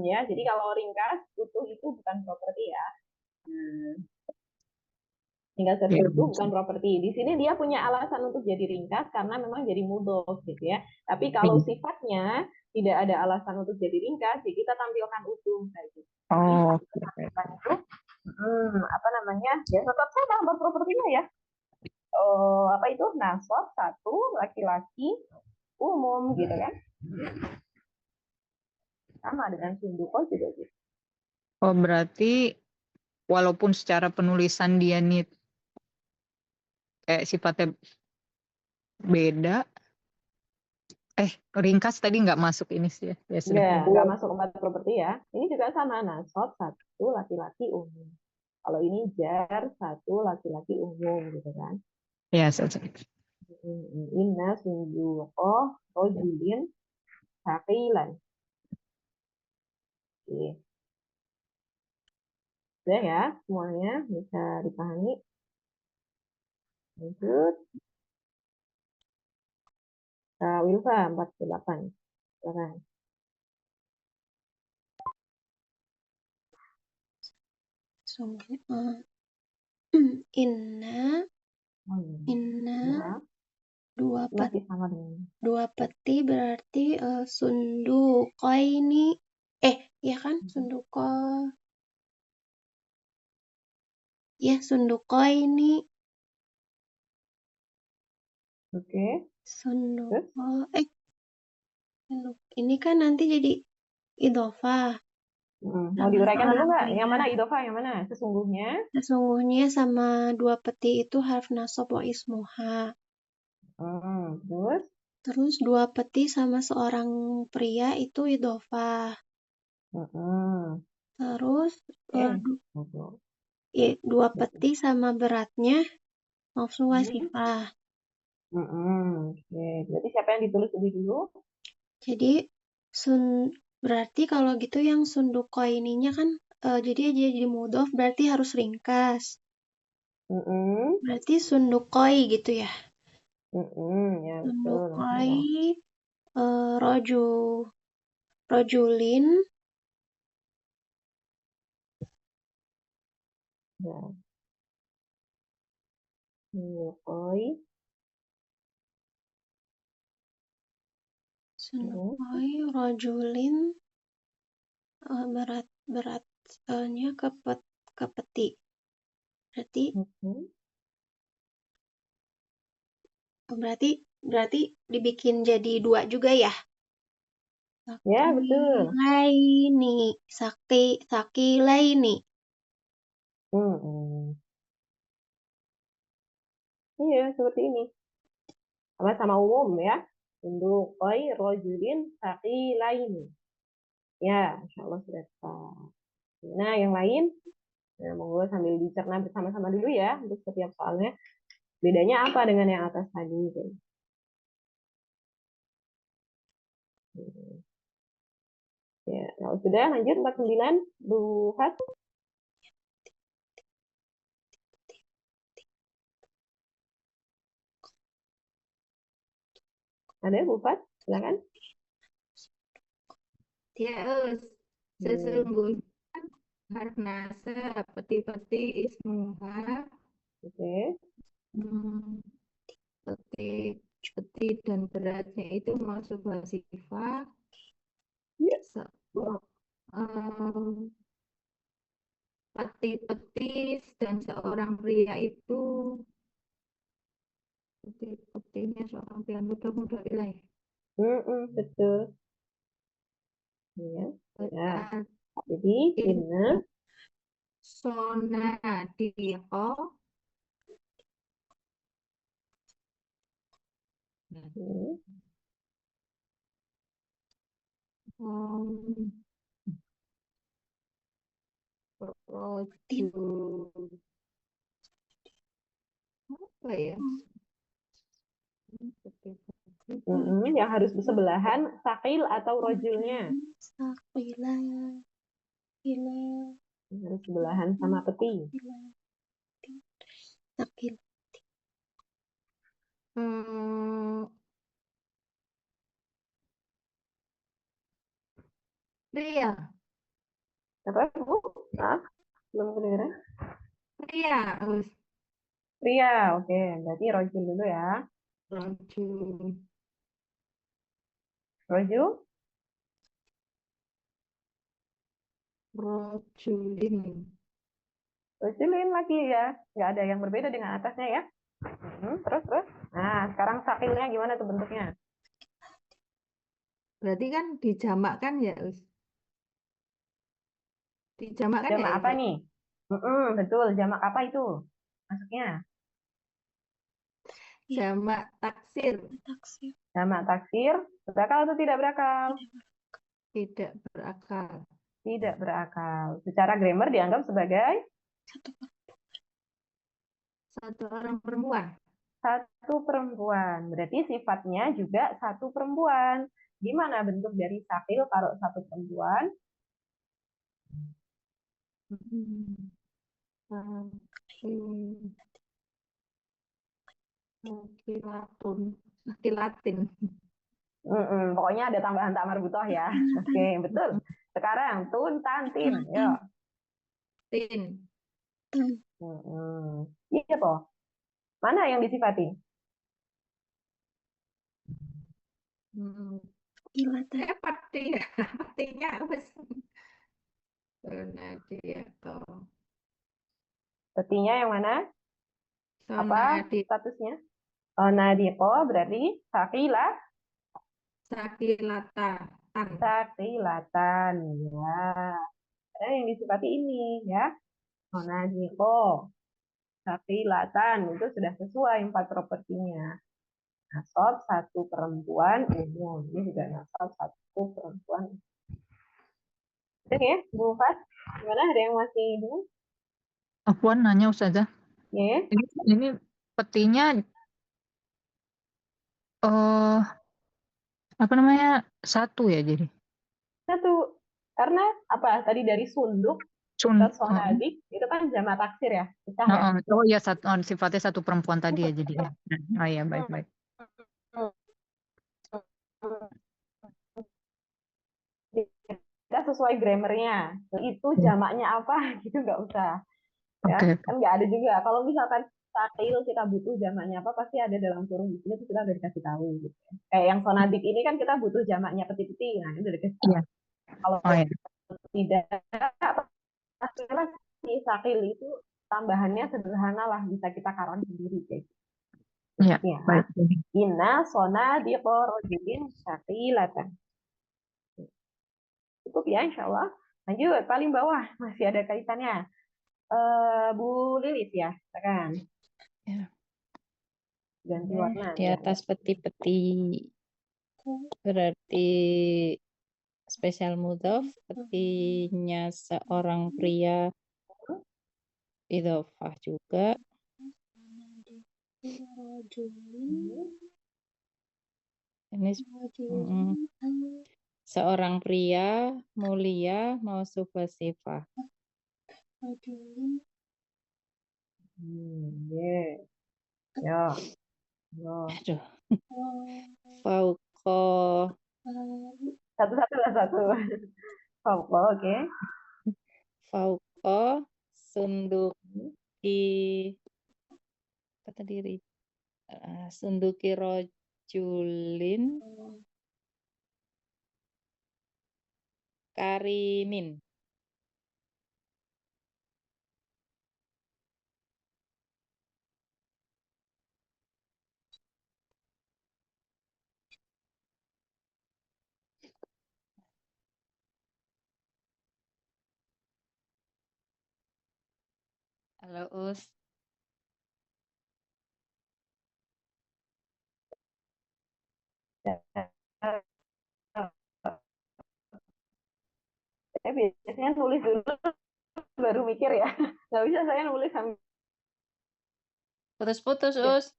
Ya, jadi kalau ringkas utuh itu bukan properti ya. Ringkas tertutup bukan properti. Di sini dia punya alasan untuk jadi ringkas karena memang jadi mudhof gitu ya. Tapi kalau sifatnya tidak ada alasan untuk jadi ringkas, ya kita tampilkan utuh kayak gitu. Oh, Apa namanya? Ya tetap sama buat propertinya ya. Apa itu? Nasab satu laki-laki umum gitu kan. Sama dengan sunduko juga gitu. Oh, berarti walaupun secara penulisan dia nih sifatnya beda, ringkas tadi nggak masuk ini sih ya. Ya sudah. Nggak masuk 4 properti ya. Ini juga sama, nasab satu laki-laki umum. Kalau ini jar satu laki-laki umum gitu kan. Ya, saja. Inna sunduko rojulin sakilan. Oke. Sudah ya, semuanya bisa dipahami. Lanjut. Wilfa 48. Silakan. Inna Ya, dua masih sama dengan peti berarti sundukoini ya kan sundukoini Oke. sunduko ini kan nanti jadi idhofah. Mau diuraikan dulu nggak? Yang mana idhofah, yang mana? Sesungguhnya sama dua peti itu harf nasab wa ismuha. Terus dua peti sama seorang pria itu idhofah. Terus dua peti sama beratnya maf'ul wa sifah. Oke, berarti siapa yang ditulis lebih dulu? Jadi berarti kalau gitu yang sunduko ininya kan jadi mudhof berarti harus ringkas. Berarti sundukoi gitu ya. Ya, Sundukoi rojulin. Ya. Sundukoi rojulin beratnya ke peti. Berarti dibikin jadi dua juga ya? Ya, betul. Sakilaini. Iya, seperti ini. Sama-sama umum ya. Sunduqai rojulin saqilaini. Ya, Masya Allah sudah tepat. Nah, yang lain, nah, monggo sambil dicerna bersama-sama dulu ya untuk setiap soalnya. Bedanya apa dengan yang atas tadi? Ya, kalau sudah lanjut 49, Bu Fat. Ada Bu Fat? Silakan. Ya, sesungguhnya harnasa peti-peti ismuha, Oke. peti dan beratnya itu masuk sifat. Ya. Peti-peti dan seorang pria itu peti-petinya seorang pria muda-muda ilahi. Betul. Ya. Ya. Jadi, inna sonadiqo apa ya? yang harus bersebelahan sakil atau rojulnya. Sakila. Ila. Harus sebelahan sama peti. Sakil. Pria. Apa, Bu? Maaf, belum kedengeran. Pria. Pria, oke. Berarti rojul dulu ya. Rojul. Rojul? Rojulin. Rojulin lagi ya. Nggak ada yang berbeda dengan atasnya ya. Terus. Nah, sekarang sakilnya gimana tuh bentuknya? Berarti kan dijamakkan ya, Us? Dijamakkan Jamak ya apa itu? nih? Betul, jamak apa itu? Masuknya? Jamak taksir. Jamak taksir, berakal atau tidak berakal? Tidak berakal. Tidak berakal. Secara grammar dianggap sebagai satu orang perempuan. Satu perempuan. Berarti sifatnya juga satu perempuan. Gimana bentuk dari sakil kalau satu perempuan? Latin. Pokoknya ada tambahan tak marbutoh ya. Oke, betul. Sekarang tun tantin, yuk. Tin. Iya toh. Mana yang disifati? Peti ya. Petinya apa sih? Petinya yang mana? Apa statusnya? Nadiko berarti sakila. Sakilatan. Ya. Yang disifati ini ya. Nadiko. Sakilatan. Itu sudah sesuai 4 propertinya. Nasab satu perempuan umum. Ini juga nasab satu perempuan. Oke ya, Bu Fat. Gimana? Ada yang masih bingung? Afwan nanya Ustazah. Ya. Ini petinya apa namanya? Satu ya jadi. Satu. Karena apa? Tadi dari sunduk ke sonadik itu kan jamak taksir ya. Pecah ya. Oh iya, sifatnya satu perempuan tadi ya jadi. Oh iya, baik. Kita sesuai grammarnya. Itu jamaknya apa gitu nggak usah. Ya, kan nggak ada juga. Kalau misalkan sakil kita butuh jamaknya apa pasti ada dalam kurung di sini kita udah dikasih tahu gitu. Kayak yang sonadik ini kan kita butuh jamaknya peti-peti. Nah, ini udah dikasih tahu. Kalau tidak pastilah si sakil itu tambahannya sederhana lah bisa kita karan sendiri kayak gitu. Iya, baik. Inna sonadiqo rojulin sakilatan. Cukup ya insya Allah. Lanjut, paling bawah masih ada kaitannya. Bu Lilis ya, kan? Ya. Ganti warna. Di atas peti-peti Berarti spesial mudhof, artinya seorang pria, idhofah juga. Ini seorang pria mulia mausuf wasifah. Ya. Ya. Aduh. Fauqa Satu-satu lah satu. Fauqa, oke. Fauqa sunduki kata diri sunduki rojulin karimin. Halo Us. Saya biasanya nulis dulu baru mikir ya. Nggak bisa saya nulis sambil Putus-putus Us.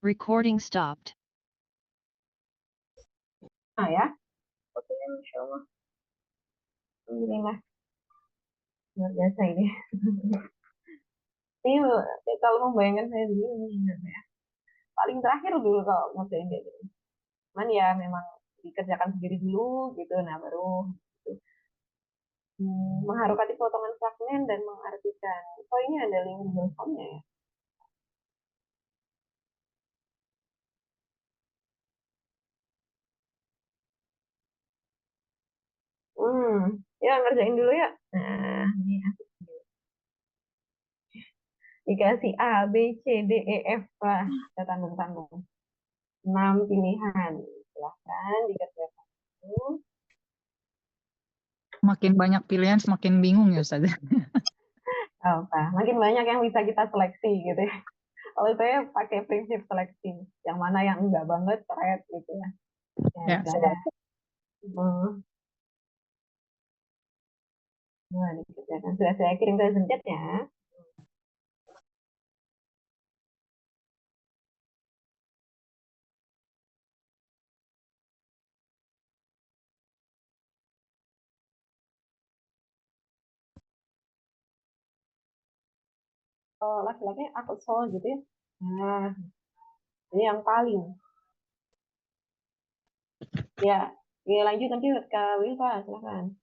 Recording stopped. ya. Oke, Masya Allah. Alhamdulillah. Luar biasa ini. Ini kalau membayangkan saya dulu ini ya. Paling terakhir dulu kalau ngerjain kayak gitu. Cuman ya memang dikerjakan sendiri dulu gitu, nah baru gitu. Mengharokati potongan fragmen dan mengartikan. Oh ini ada link Google Form-nya ya. Ya ngerjain dulu ya. Nah, ini asik. Dikasih A, B, C, D, E, F. Wah, kita tanggung-tanggung. 6 pilihan. Silahkan dikerjakan. Makin banyak pilihan semakin bingung ya Ustaz. Apa? Makin banyak yang bisa kita seleksi gitu ya. Kalau saya pakai prinsip seleksi. Yang mana yang enggak banget, seret gitu ya. Ya. Nah, dikerjakan. Sudah saya kirim ke chat ya. Oh, laki-laki aku sol gitu ya. Nah, ini yang paling. Ya, lanjut nanti ke Wilfa, silakan.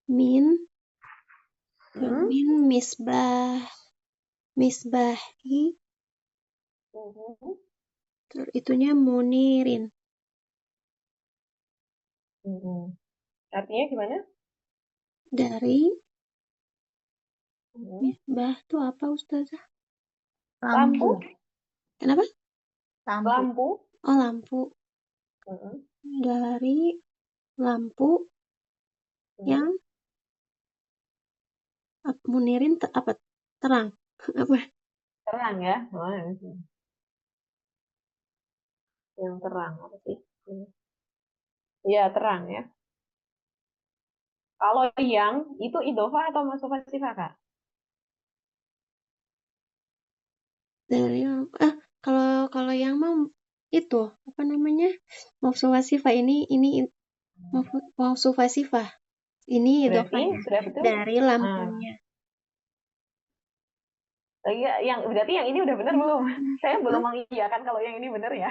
Min misbah misbahi terus itunya munirin. Artinya gimana? Dari misbah tuh apa Ustazah? Lampu. Kenapa? Lampu. Oh, lampu. Dari lampu yang munirin apa? Terang. Apa? Terang ya. Oh, yang terang apa sih? Iya, terang ya. Kalau yang itu idhofah atau masufah sifah, Kak? Dari kalau yang mau itu apa namanya? Mausufah sifah ini mausufah sifah. Ini Berarti idhofah sudah betul. Dari lampunya. Berarti yang ini udah benar belum? Saya belum mengiyakan kalau yang ini benar ya.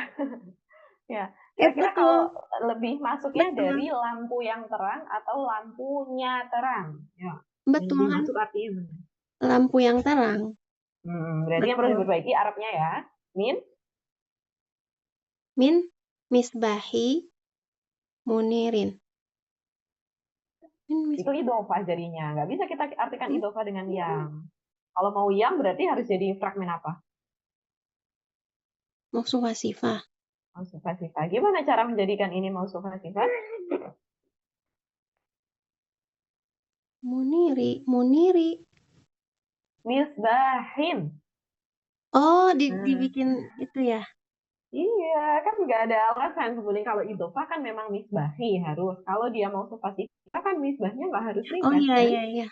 Ya, kira-kira kalau lebih masuknya dari lampu yang terang atau lampunya terang? Ya. Betul. Lebih masuk artinya benar. Lampu yang terang. Berarti yang perlu diperbaiki Arabnya ya. Min misbahi munirin. Itu idhofah jadinya. Nggak bisa kita artikan idhofah dengan yang. Kalau mau yang berarti harus jadi fragmen apa? Mausufah sifah. Mausufah sifah. Gimana cara menjadikan ini mausufah sifah? Muniri. Misbahin. Oh, dibikin itu ya? Iya, kan nggak ada alasan sebenarnya kalau idhofah kan memang misbahi harus. Kalau dia mau sifat kan misbahnya nggak harus Oh ringkas iya kan? iya iya.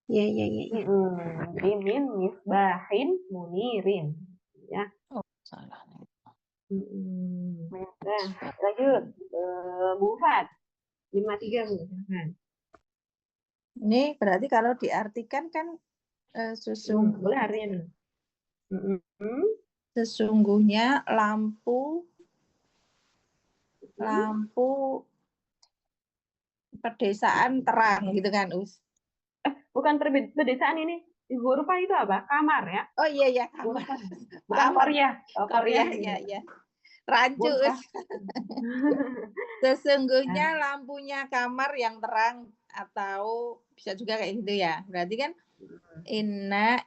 Iya. Jadi min misbahin munirin. Ya. Oh, salah. Nah, lanjut. Bu Fat. 53 Bu. Silahkan. Ini berarti kalau diartikan kan Boleh artinya nih. sesungguhnya lampu pedesaan terang gitu kan, Us. Bukan pedesaan ini. Ghurfah itu apa? Kamar ya? Oh iya kamar. Bukan Korea. Oh, Korea. Iya. Rancu, Us. Sesungguhnya lampunya kamar yang terang, atau bisa juga kayak gitu ya. Berarti kan inna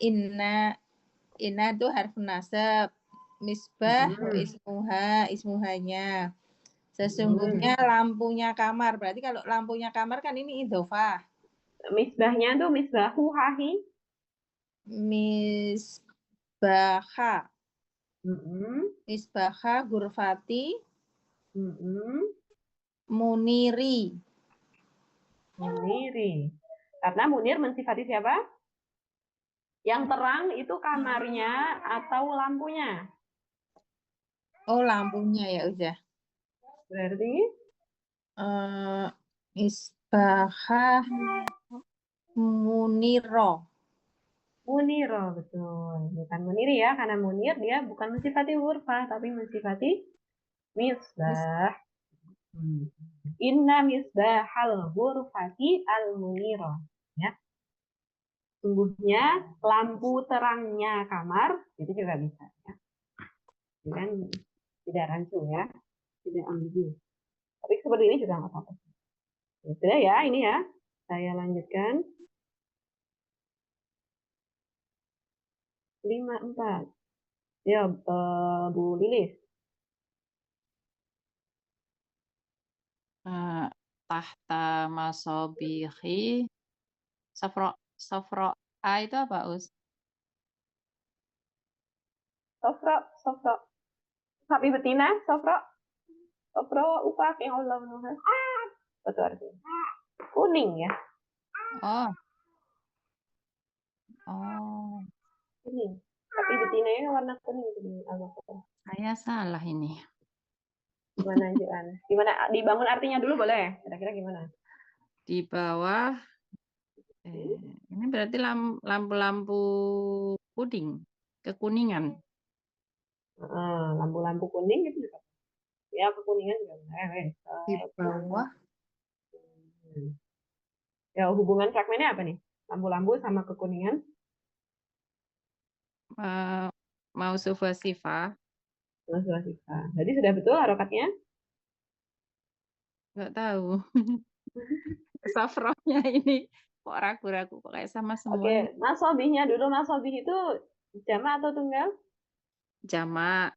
itu harf nasab. Misbah ismuhanya. Sesungguhnya lampunya kamar. Berarti kalau lampunya kamar kan ini idhofah. Misbahnya tuh misbahu hahi. Misbaha. Misbaha gurfati. Muniri. Karena munir mensifati siapa? Yang terang itu kamarnya atau lampunya? Oh, lampunya ya udah. Berarti misbahah muniro. Muniro, betul. Bukan muniri ya, karena munir dia bukan mensifati ghurfah, tapi mensifati misbah. Inna misbahal ghurfati al-muniro. Ya. Sungguhnya lampu terangnya kamar, itu juga bisa. Ya. Kan tidak rancu ya, tidak ambigu. Tapi seperti ini juga nggak apa-apa. Ya, sudah ya, ini ya. Saya lanjutkan. 54. Ya, Bu Lilis. Tahta masobihi sofro A itu apa, Us? Sofro. Sapi betina, sofro upah yang Allah menuhan. Betul artinya. Kuning ya. Oh. Kuning. Sapi betinanya warna kuning. Saya salah ini. Gimana Anjuran? Gimana dibangun artinya dulu boleh? Kira-kira gimana? Di bawah ini berarti lampu-lampu kuning, kekuningan. Lampu-lampu kuning itu juga. Ya, kekuningan juga. Di bawah. Ya, hubungan fragmennya apa nih? Lampu-lampu sama kekuningan? Mausufah sifah. Jadi sudah betul harokatnya? Nggak tahu. Safronya ini kok ragu-ragu, kok kayak sama semua. Oke, masobihnya dulu. Masobih itu jamak atau tunggal? Jamak.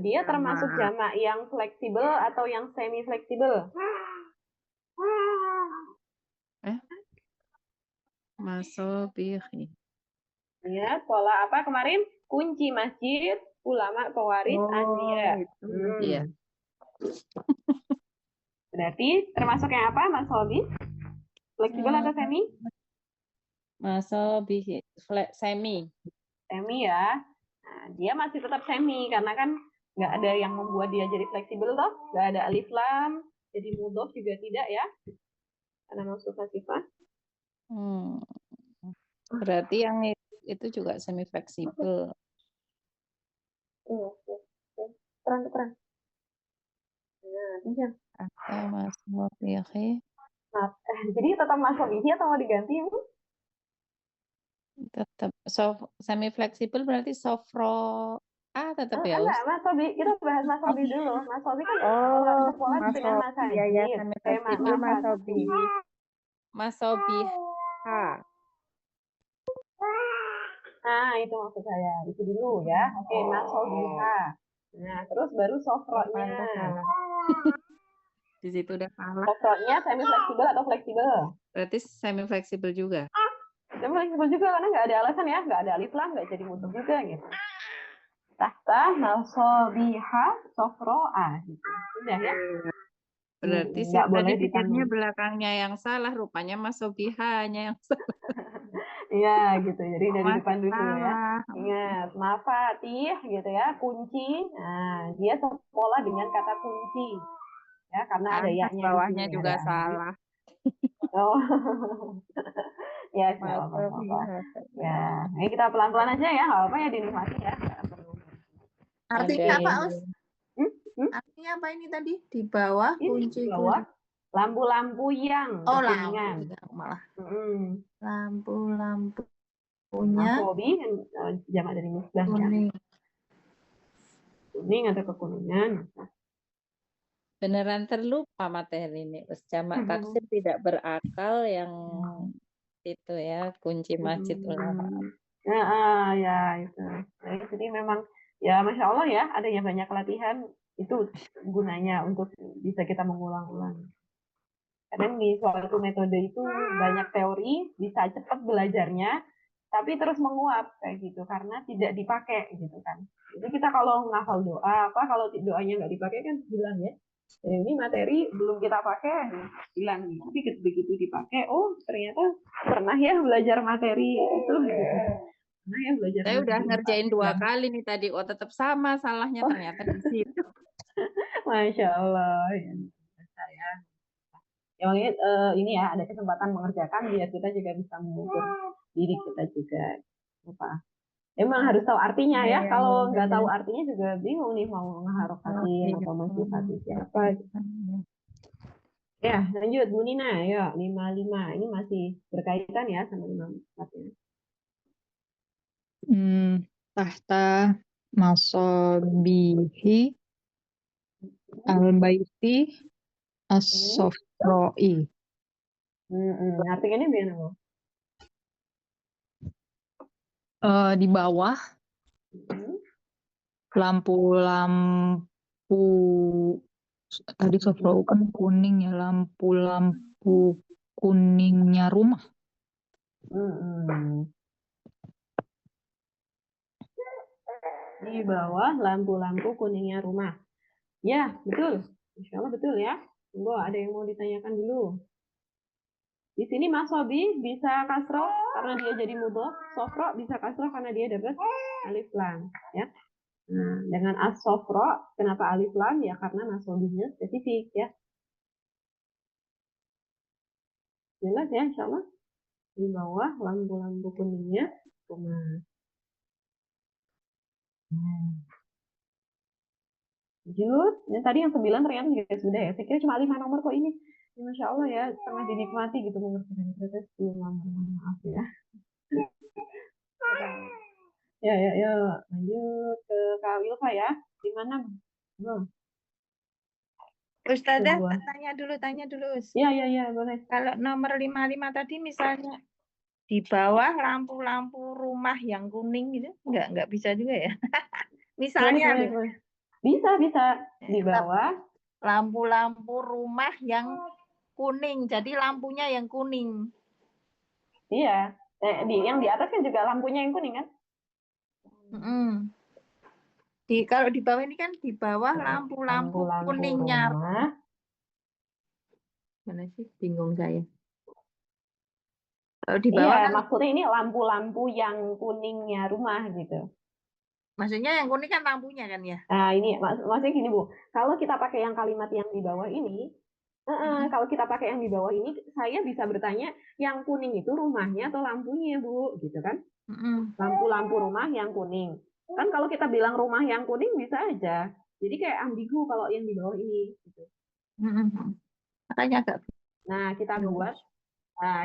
Dia termasuk jamak yang fleksibel atau yang semi fleksibel? Masobihi. Ya, pola apa kemarin? Kunci masjid, ulama, pewaris, anbiya. Iya. Berarti termasuk yang apa, Mas Hobi? Fleksibel atau semi? Masobihi semi. Semi ya. Nah, dia masih tetap semi karena kan nggak ada yang membuat dia jadi fleksibel toh, nggak ada alif lam, jadi mudhof juga tidak ya. Karena mausufah sifah. Berarti yang itu juga semi fleksibel. Keren. Nah, pinjam. Masobihi. Jadi tetap masobihi atau mau diganti, Bu? Tetap semi fleksibel berarti sofro tetap ya, enggak, Mas Sobi, kita bahas Mas Sobi dulu. Mas Sobi kan sekolah dengan Mas Haji. Iya, semi fleksibel Mas Sobi. Mas Sobi. Nah, itu maksud saya. Itu dulu ya. Oke, masobiha. Nah, terus baru sofronya. Di situ udah salah. Sofronya semi fleksibel atau fleksibel? Berarti semi fleksibel juga. Semi fleksibel juga karena nggak ada alasan ya, nggak ada alif lam, nggak jadi mutlak juga gitu. Tahta masobiha sofroa gitu. Udah ya. Berarti Nggak saya tadi boleh pikirnya ditambah. belakangnya yang salah, rupanya masobihanya yang salah. Iya gitu. Jadi dari Masih depan dulu ya. salah. Ingat, mafatih gitu ya, kunci. Nah, dia sekolah dengan kata kunci. Ya, karena ada Atas yaknya di bawahnya sini, juga ada alif. salah. Oh. Ya, nggak apa-apa. Masobiha. Ya, ini kita pelan-pelan aja ya, nggak apa-apa ya dinikmati ya. Nggak perlu. Artinya Ada apa, yang Us? Hmm? Artinya apa ini tadi? Di bawah Ini kunci di bawah lampu-lampu yang Oh, kekuningan. lampu malah. Mm-mm. Lampu-lampunya Masobi kan jamak dari misbah ya. kuning. Kuning atau kekuningan. beneran terlupa materi ini. Jamak taksir tidak berakal yang itu ya, kunci masjid ulama. Ya itu. Jadi memang ya Masya Allah ya, adanya banyak latihan itu gunanya untuk bisa kita mengulang-ulang. Kadang di suatu metode itu banyak teori, bisa cepat belajarnya, tapi terus menguap kayak gitu karena tidak dipakai gitu kan. Jadi kita kalau ngafal doa apa kalau doanya nggak dipakai kan hilang ya. Ini materi belum kita pakai hilang nih. Tapi begitu dipakai, oh ternyata pernah ya belajar materi itu. Gitu. Pernah ya belajar Saya udah materi ngerjain 2 ya. kali nih tadi. Oh tetap sama salahnya ternyata di situ. Masya Allah. Ya. Saya ya ini ya ada kesempatan mengerjakan biar kita juga bisa mengukur diri kita juga apa emang harus tahu artinya ya kalau nggak tahu artinya juga bingung nih mau ngeharokatin atau mensifati siapa gitu. Ya lanjut Bu Nina ya 55 ini masih berkaitan ya sama 54 ya. Tahta masobihi al-baiti as-sofroi. Artinya ini biar apa? Di bawah lampu-lampu tadi sofroi kan kuning ya, lampu-lampu kuningnya rumah. Di bawah lampu-lampu kuningnya rumah. Ya, betul. Insya Allah betul ya. Tunggu, ada yang mau ditanyakan dulu. Di sini Mas Sobi bisa kasroh karena dia jadi mudhof. Sofro bisa kasroh karena dia dapat alif lam. Ya. Nah, dengan as sofro, kenapa alif lam? Ya karena Mas Sobinya spesifik ya. Jelas ya, insya Allah. Di bawah lampu-lampu kuningnya rumah. Lanjut, yang tadi yang 9 ternyata juga sudah ya. Saya kira cuma 5 nomor kok ini. Ya, Masya Allah ya, tengah dinikmati gitu mengerjakan ternyata 10 nomor. Maaf ya. Ya, lanjut ke Kak Wilfa ya. Di mana? Ustazah, tanya dulu. Ya, boleh. Kalau nomor 55 tadi misalnya di bawah lampu-lampu rumah yang kuning gitu, nggak bisa juga ya? Misalnya boleh. Bisa di bawah lampu-lampu rumah yang kuning, jadi lampunya yang kuning. Iya, yang di atas kan juga lampunya yang kuning kan? Kalau di bawah ini kan di bawah lampu-lampu kuningnya. Rumah. Mana sih? Bingung saya. Kalau di bawah Iya, kan, maksudnya ini lampu-lampu yang kuningnya rumah gitu. maksudnya yang kuning kan lampunya kan ya? Nah, ini maksudnya gini Bu, kalau kita pakai yang kalimat yang di bawah ini, kalau kita pakai yang di bawah ini, saya bisa bertanya yang kuning itu rumahnya atau lampunya Bu, gitu kan? Lampu-lampu rumah yang kuning. Kan kalau kita bilang rumah yang kuning bisa aja. Jadi kayak ambigu kalau yang di bawah ini. Gitu. Makanya agak. Nah,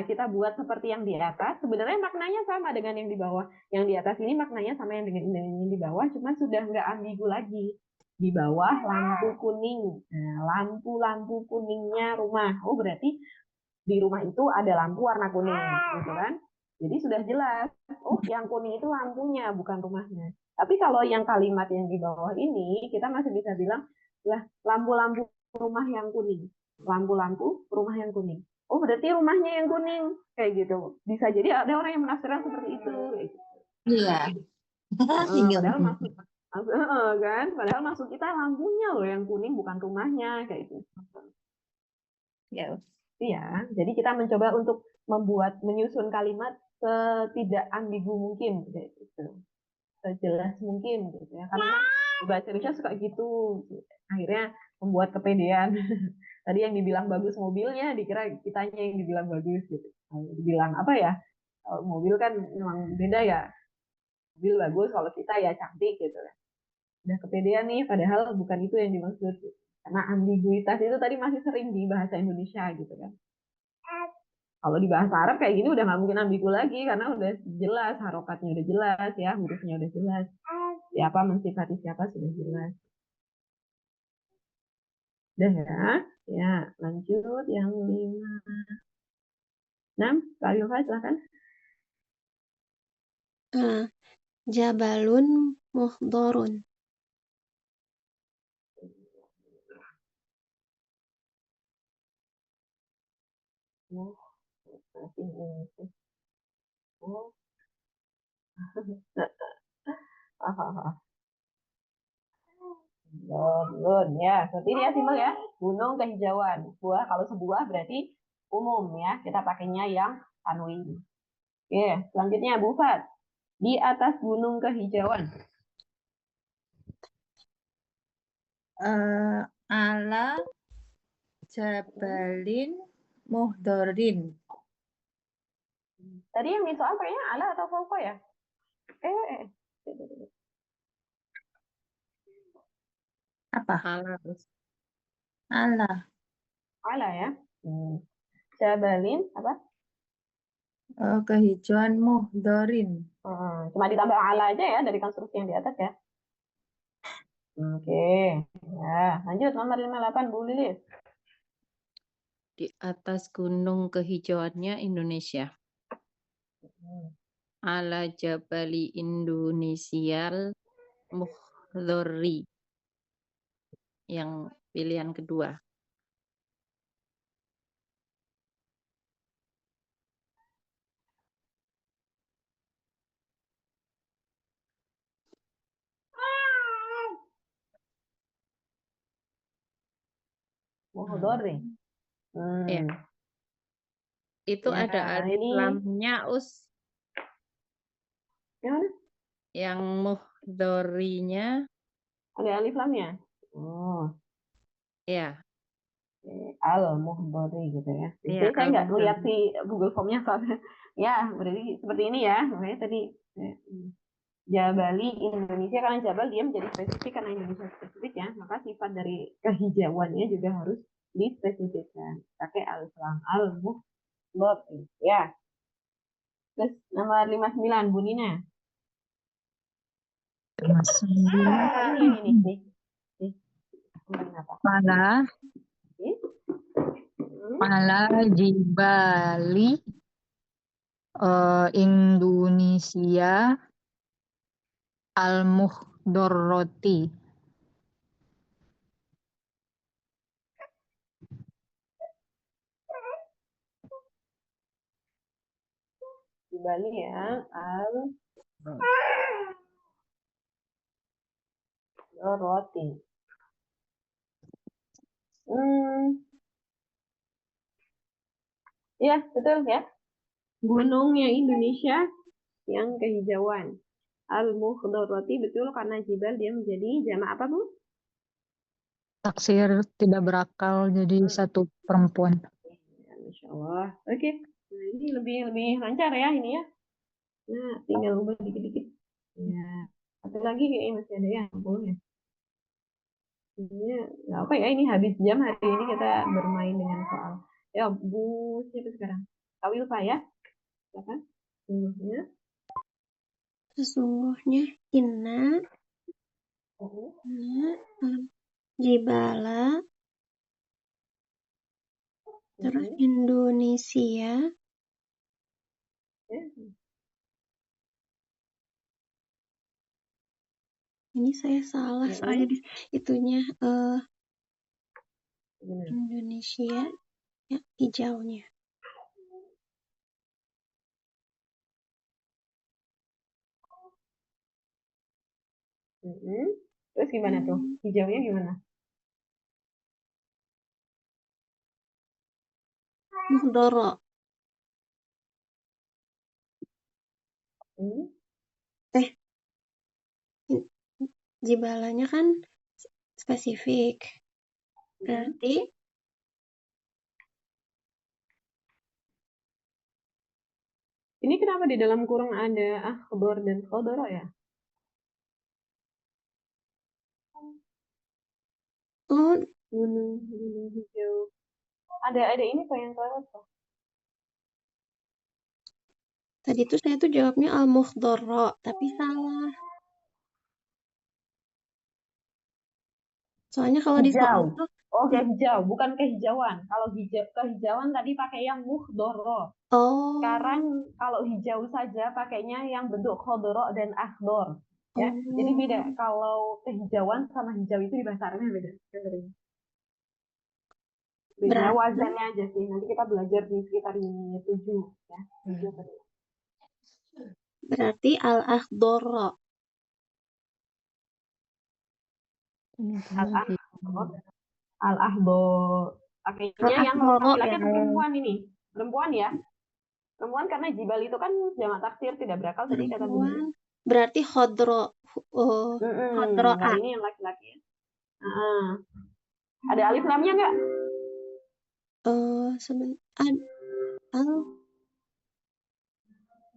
kita buat seperti yang di atas. Sebenarnya maknanya sama dengan yang di bawah. Yang di atas ini maknanya sama yang dengan yang di bawah, cuma sudah nggak ambigu lagi. Di bawah lampu kuning. Nah, lampu-lampu kuningnya rumah. Oh, berarti di rumah itu ada lampu warna kuning, gitu kan? Jadi sudah jelas, oh yang kuning itu lampunya, bukan rumahnya. Tapi kalau yang kalimat yang di bawah ini, kita masih bisa bilang, lah lampu-lampu rumah yang kuning. Lampu-lampu rumah yang kuning. Oh berarti rumahnya yang kuning. Kayak gitu. Bisa jadi ada orang yang menafsirkan seperti itu. Iya. Padahal maksud kan, padahal maksud kita lampunya loh yang kuning, bukan rumahnya kayak gitu. Ya. Iya, jadi kita mencoba untuk menyusun kalimat setidak ambigu mungkin, gitu, sejelas mungkin, gitu ya. Karena bahasa Indonesia suka gitu, akhirnya membuat kepedean. Tadi yang dibilang bagus mobilnya, dikira kitanya yang dibilang bagus, gitu. Dibilang apa ya? Mobil kan memang beda ya. Mobil bagus, kalau kita ya cantik, gitu. Udah kepedean nih, padahal bukan itu yang dimaksud. Karena ambiguitas itu tadi masih sering di bahasa Indonesia, gitu kan. Kalau di bahasa Arab kayak gini udah nggak mungkin ambigu lagi karena udah jelas, harokatnya udah jelas ya, hurufnya udah jelas, siapa mensifati siapa sudah jelas. Udah ya, ya lanjut yang 6, Kak Yulfa silahkan. Jabalun muhdorun. Oh, masih ini. Oh. Gun, ya, seperti ini ya simpel ya. Gunung kehijauan. Buah kalau sebuah berarti umum ya. Kita pakainya yang tanwin. Oke, selanjutnya Bu Fat. Di atas gunung kehijauan. Ala jabalin muhdorin. Tadi yang di soal kayaknya ala atau fauqa ya? Apa? Ala. Ala. Ala ya. Jabalin apa? Kehijauan muhdorin. Cuma ditambah ala aja ya dari konstruksi yang di atas ya. Oke. Ya, lanjut nomor 58 Bu Lilis. Di atas gunung kehijauannya Indonesia. Ala Jabali Indonesial Muhdhori. Yang pilihan kedua. Muhdhori. Ya. Itu Ya, ada alif ini lamnya us. yang mana? Yang muhdhorinya Ada alif lamnya. Oh, ya. Al-Muhdhari gitu ya. Iya, Jadi saya nggak lihat Al-Muhdhori. di Google Form-nya soalnya. Ya, berarti seperti ini ya. Makanya tadi Jabali Indonesia, karena Jabal dia menjadi spesifik karena Indonesia spesifik ya, maka sifat dari kehijauannya juga harus dispesifikkan. Pakai alif lam al-muhdhari ya. Terus nomor 59 Bu Nina. Ini nih. Mana? Ala jibali Indonesia al-muhdorroti. Jibali ya, al-muhdorroti. Ya, betul ya. Gunungnya Indonesia yang kehijauan. Al-Muhdharati betul karena jibal dia menjadi jamak apa, Bu? Taksir tidak berakal jadi satu perempuan. Ya, Masya Allah. Oke. Nah, ini lebih lancar ya ini ya. Nah, tinggal ubah dikit-dikit. Ya. Satu lagi kayaknya masih ada yang boleh. Ya, apa ya ini habis jam hari ini kita bermain dengan soal. Ya, Bu siapa sekarang? Kak Wilfa ya? Silakan. Sesungguhnya inna jibala terus Indonesia Ya. Ini saya salah soalnya di itunya Indonesia ya, hijaunya. Terus gimana tuh? Hijaunya gimana? Muhdoro. Jibalanya kan spesifik. Berarti ini kenapa di dalam kurung ada akhbar dan khodoro ya? Gunung hijau. Ada ini kok yang kelewat kok. Tadi tuh saya tuh jawabnya al-mukhdara, tapi salah. Soalnya kalau di soal itu hijau, bukan kehijauan. Kalau kehijauan tadi pakai yang mukhdara. Sekarang kalau hijau saja pakainya yang bentuk khodoro dan akhdor. Ya, jadi beda. Kalau kehijauan sama hijau itu di bahasa Arabnya beda. Beda wazannya aja sih. Nanti kita belajar di sekitar ini 7 ya. Berarti al-akhdara. Al-akhdor. Pakainya yang laki-laki atau perempuan ini? Perempuan ya. Perempuan karena jibal itu kan jamak taksir tidak berakal tadi kata Bunda. Berarti khodro. Khodro nah, ini yang laki-laki ya. Ada alif lamnya enggak?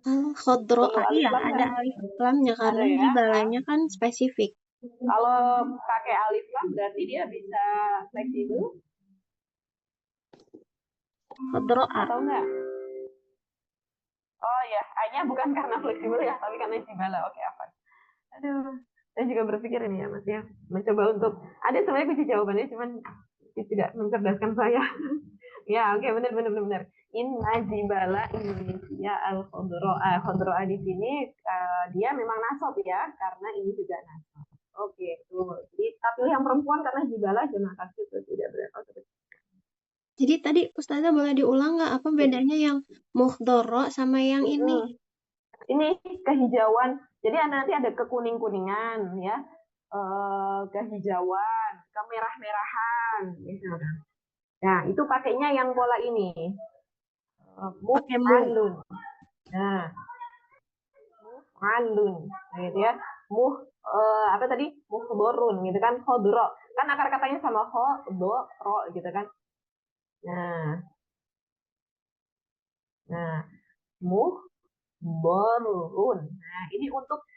Al-khodro iya ada alif lamnya karena jibalanya kan spesifik. Kalau pakai alif lam berarti dia bisa fleksibel. Khodro atau enggak? Oh ya, A-nya bukan karena fleksibel ya, tapi karena jibala. Oke, apa? Aduh, saya juga berpikir ini ya, Mas ya, mencoba untuk ada sebenarnya kunci jawabannya, cuman tidak mencerdaskan saya. Ya, oke, benar. Inna jibala Indonesia al-khodro'a di sini dia memang nasab ya, karena ini juga nasab. Oke, tuh. Jadi tapi yang perempuan karena jibala jamak taksir tidak berakal. Jadi tadi Ustazah boleh diulang nggak apa bedanya yang mukhdoro sama yang ini? Ini kehijauan. Jadi nanti ada kekuning-kuningan ya, kehijauan, kemerah-merahan misalkan. Nah, itu pakainya yang pola ini. Muf'alun. Nah, muf'alun gitu ya. Apa tadi? Mukhdorun gitu kan, khodro. Kan akar katanya sama khodro gitu kan. Nah, mukhborun. Nah, ini untuk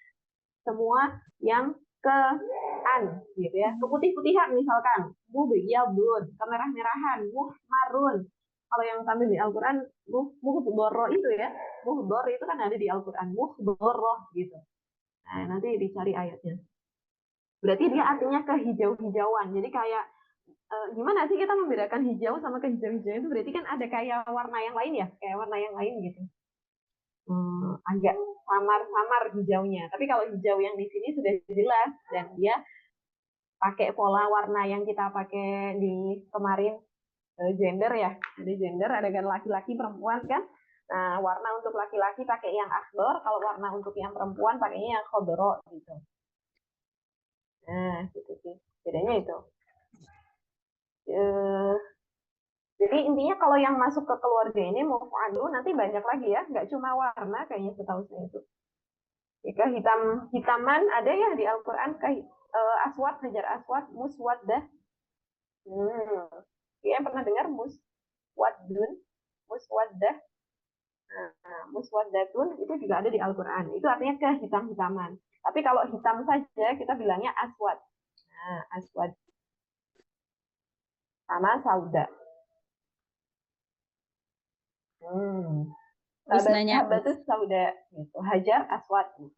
semua yang ke-an gitu ya. Keputih-putihan misalkan, mubyadun, kemerah-merahan, muhmarun. Kalau yang tampil di Al-Qur'an muhdoro itu ya. Muhdor itu kan ada di Al-Qur'an, muhdoro gitu. Nah, nanti dicari ayatnya. Berarti dia artinya kehijau-hijauan. Jadi kayak gimana sih kita membedakan hijau sama kehijau-hijauan itu berarti kan ada kayak warna yang lain ya, kayak warna yang lain gitu. Agak samar-samar hijaunya. Tapi kalau hijau yang di sini sudah jelas dan dia pakai pola warna yang kita pakai di kemarin gender ya. Jadi gender ada kan laki-laki perempuan kan. Nah, warna untuk laki-laki pakai yang akhdor, kalau warna untuk yang perempuan pakainya yang khodoro gitu. Nah, gitu sih. Bedanya itu. Jadi intinya kalau yang masuk ke keluarga ini muf'alu nanti banyak lagi ya, nggak cuma warna kayaknya setahu saya itu. Jika hitaman ada ya di Al-Quran aswad, hajar aswad, muswaddah. Kalian pernah dengar muswadun, muswaddah, muswaddatun itu juga ada di Al-Quran. Itu artinya kehitam-hitaman. Tapi kalau hitam saja kita bilangnya aswad. Nah, aswad sama sauda. Sahabat itu sauda gitu. Hajar aswad gitu.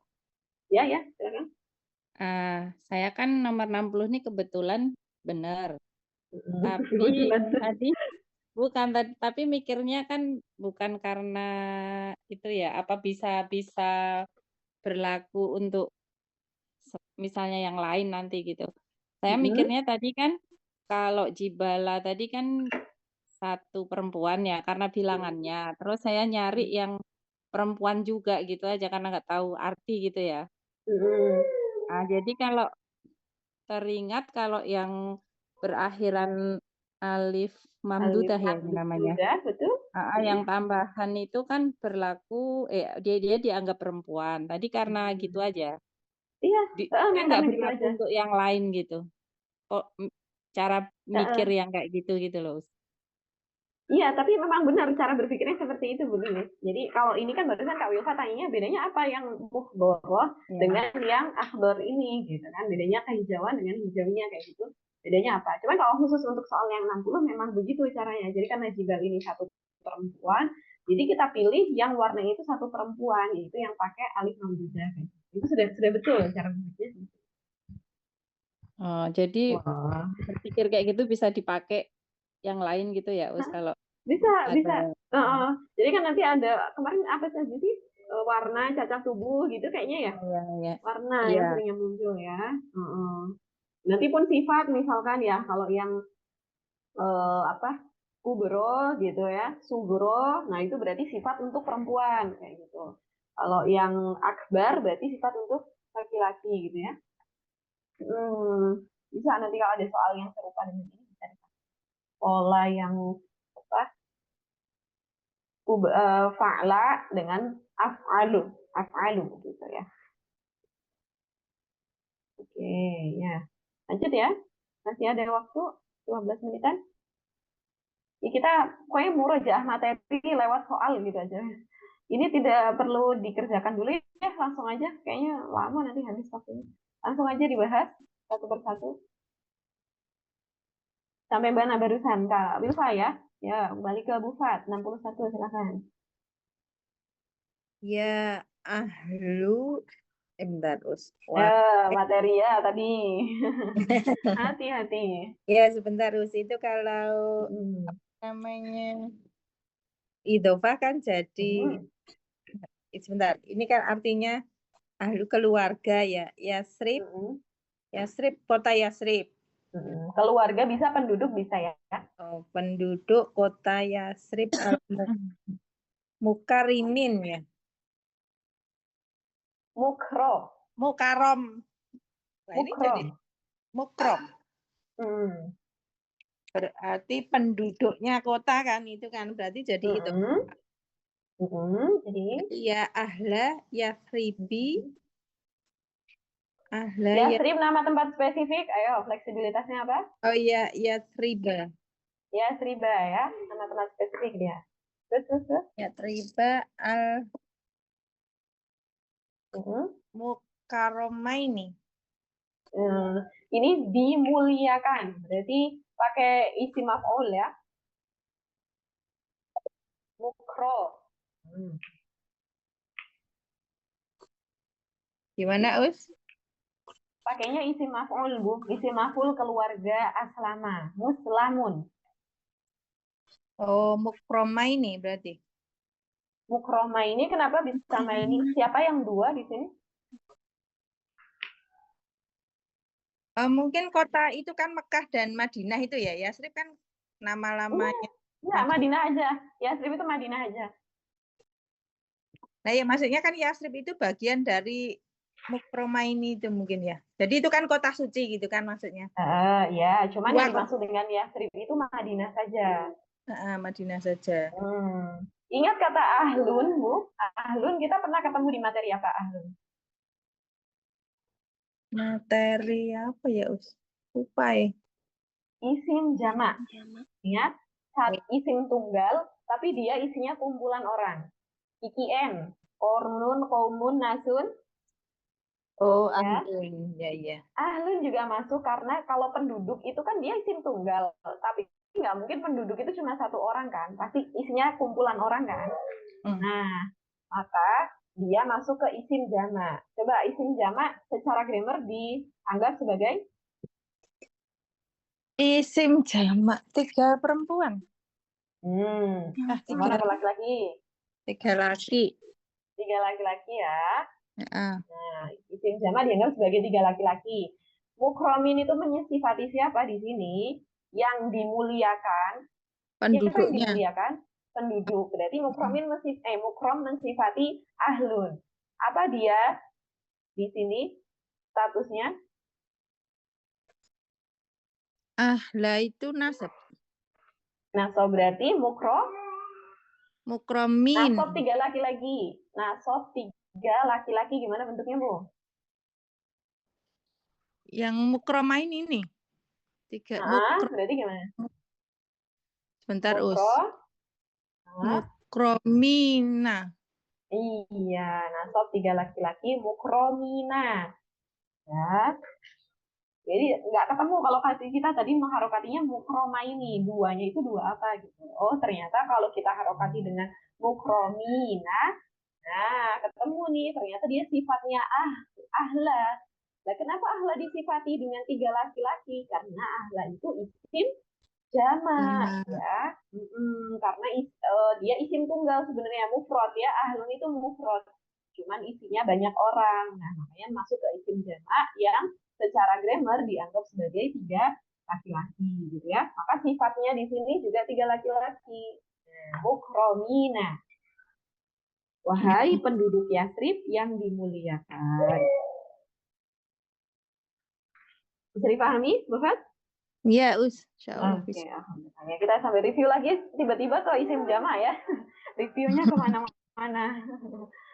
Ya, silakan. Saya kan nomor 60 ini kebetulan benar. Tapi tadi Bukan, tapi mikirnya kan bukan karena itu ya, apa bisa berlaku untuk misalnya yang lain nanti gitu. Saya mikirnya tadi kan kalau Jibala tadi kan satu perempuan ya karena bilangannya. Terus saya nyari yang perempuan juga gitu aja karena nggak tahu arti gitu ya. Nah, jadi kalau teringat kalau yang berakhiran alif mamdudah ya ini namanya. Betul. Yang tambahan itu kan berlaku, dia dianggap perempuan. Tadi karena gitu aja. Iya, Kan nggak karena gitu berlaku aja. untuk yang lain gitu. Kok cara mikir yang kayak gitu gitu loh. Iya, tapi memang benar cara berpikirnya seperti itu begini. Jadi kalau ini kan barusan Kak Wilfa tanyanya bedanya apa yang mukhboroh dengan yang akhbar ini gitu kan. Bedanya kehijauan dengan hijaunya kayak gitu. Bedanya apa? Cuman kalau khusus untuk soal yang 60 memang begitu caranya. Jadi karena jibal ini satu perempuan, jadi kita pilih yang warna itu satu perempuan, yaitu yang pakai alif mamdudah. Itu sudah betul cara berpikirnya. Jadi berpikir kayak gitu bisa dipakai yang lain gitu ya, kalau bisa. Jadi kan nanti ada kemarin apa saja sih warna cacat tubuh gitu kayaknya ya. Warna yang seringnya muncul ya. Nanti pun sifat misalkan ya kalau yang kubro gitu ya, sugro, nah itu berarti sifat untuk perempuan kayak gitu. Kalau yang akbar berarti sifat untuk laki-laki gitu ya. Bisa nanti kalau ada soal yang serupa dengan ini bisa pola yang fa'la dengan af'alu gitu ya. Oke, ya. Lanjut ya. Masih ada waktu 15 menitan. Ya, kita pokoknya murojaah materi lewat soal gitu aja. Ini tidak perlu dikerjakan dulu ya, langsung aja. Kayaknya lama nanti habis waktunya. Langsung aja dibahas satu persatu. Sampai mana barusan Kak Wilfa ya? Ya, kembali ke Bu Fat, 61 silakan. Ya, ahlu bentar, materi ya tadi. Hati-hati. Ya, sebentar, itu kalau namanya idhofah kan jadi sebentar. Ini kan artinya ahlu keluarga ya. Yasrib. Yasrib, kota Yasrib. Keluarga bisa, penduduk bisa ya. Penduduk kota Yasrib Mukarimin ya. Mukarom. Nah, ini jadi mukrom. Berarti penduduknya kota kan itu kan berarti jadi itu. Jadi ya ahla Yathribi. Yathrib nama tempat spesifik. Ayo, fleksibilitasnya apa? Oh iya, Yathriba. Yathriba ya, nama tempat spesifik dia. Terus. Yathriba al Mukarromaini. Ini dimuliakan, berarti pakai isim maf'ul ya. Mukro. Gimana, Us? Pakainya isim maf'ul, Bu. Isim maf'ul keluarga aslama, muslamun. Oh, mukromaini berarti. Mukromaini kenapa bisa main? Siapa yang dua di sini? Mungkin kota itu kan Mekah dan Madinah itu ya. Yasrib kan nama-lamanya. Ya, Madinah aja. Yasrib itu Madinah aja. Nah ya maksudnya kan Yasrib itu bagian dari Mukromaini itu mungkin ya. Jadi itu kan kota suci gitu kan maksudnya. Ya, cuman yang dimaksud dengan Yasrib itu Madinah saja. Madinah saja. Ingat kata ahlun, Bu? Ahlun kita pernah ketemu di materi apa ahlun? Materi apa ya, Us? Lupa ya. Isim jamak. Ingat? Isim tunggal, tapi dia isinya kumpulan orang. IKN, kornun, kaumun, nasun. Oh, ahlun. Ya. Ahlun juga masuk karena kalau penduduk itu kan dia isim tunggal, tapi nggak mungkin penduduk itu cuma satu orang kan, pasti isinya kumpulan orang kan. Nah, maka dia masuk ke isim jamak. Coba isim jamak secara grammar dianggap sebagai isim jamak 3 perempuan. Perempuan atau laki-laki? 3 laki. 3 laki-laki ya. Heeh. Nah, isim jamak dianggap sebagai 3 laki-laki. Mukromin itu menyifati siapa di sini? Yang dimuliakan. Siapa yang Penduduknya. dimuliakan? Penduduk. Berarti mukrom mensifati ahlun. Apa dia di sini statusnya? Ahla itu nasab. Nasab berarti Mukromin. nasab 3 laki-laki. Nasab 3 laki-laki gimana bentuknya, Bu? Yang mukromain ini. 3 mukro. Berarti gimana? Sebentar, Us. Nah, Mukromina. iya, nasab 3 laki-laki mukromina. Ya. Jadi nggak ketemu kalau kita tadi mengharokatinya mukroma ini. Duanya itu dua apa gitu. Oh, ternyata kalau kita harokati dengan mukromina, nah ketemu nih. Ternyata dia sifatnya ahla. Nah, kenapa ahla disifati dengan 3 laki-laki? Karena ahla itu isim jamak ya. Karena dia isim tunggal sebenarnya mufrad ya. Ahlun itu mufrad. Cuman isinya banyak orang. Nah, makanya masuk ke isim jamak yang secara grammar dianggap sebagai 3 laki-laki gitu ya. Maka sifatnya di sini juga 3 laki-laki. Mukromina. Wahai penduduk Yasrib yang dimuliakan. Bisa dipahami, Bapak? Iya, Us. Insyaallah Oke, bisa. alhamdulillah. Ya, kita sampai review lagi. Tiba-tiba ke isim jamak ya. Reviewnya kemana-mana.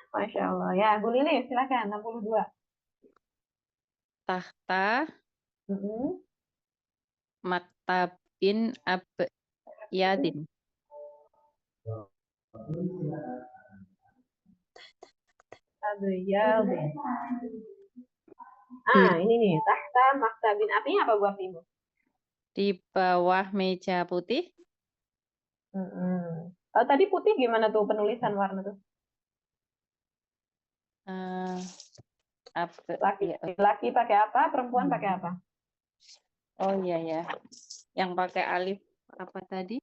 Masya Allah. Ya, Bu Lili, silakan. 62. Tahta maktabin abyadin. Abyadin. Ini nih. Tahta maktabin. Artinya apa Bu Ibu? Di bawah meja putih. Tadi putih gimana tuh penulisan warna tuh? Laki pakai apa? Perempuan pakai apa? Oh iya ya. Yang pakai alif apa tadi?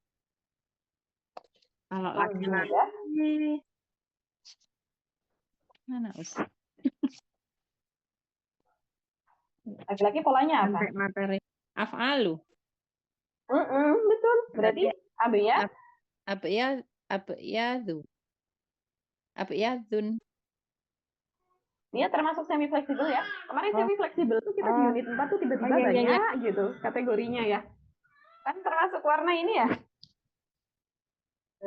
Kalau laki-laki mana Us? Laki-laki polanya apa? Sampai materi af'alu. Betul. Berarti abya abyadu. Abyadun. Dia termasuk semi fleksibel ya. Kemarin semi fleksibel tuh kita di unit 4 tuh tiba-tiba banyak gitu kategorinya ya. Kan termasuk warna ini ya.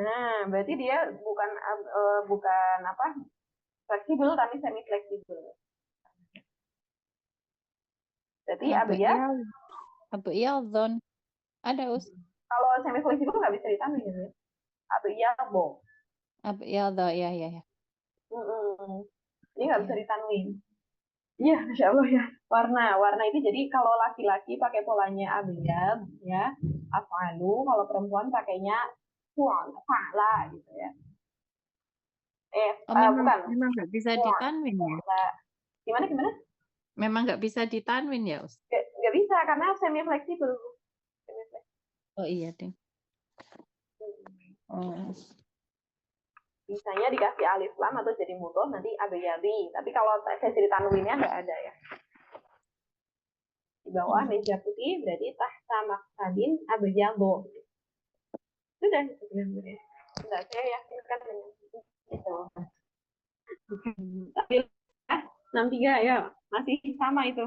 Nah, berarti dia bukan apa? Fleksibel tapi semi fleksibel. Berarti abyadun. Ada Us. Kalau semi fleksibel nggak bisa ditambahin gitu ya. Abyadun. Abyadun ya. Ini nggak bisa ditanwin. Iya, Masya Allah ya. Warna itu jadi kalau laki-laki pakai polanya abyad ya, afalu. Kalau perempuan pakainya fa'la gitu ya. Memang nggak bisa ditanwin ya? Gimana? Memang nggak bisa ditanwin ya, Us? Nggak bisa karena semi fleksibel. Oh iya deh. Oh. Bisanya dikasih alif lam atau jadi mudhof nanti abyadi. Tapi kalau sesi tanwinnya nggak ada ya. Di bawah meja putih berarti tahta maktabin abyadu. Sudah. Sudah, saya yakinkan dengan itu. 63 ya, masih sama itu.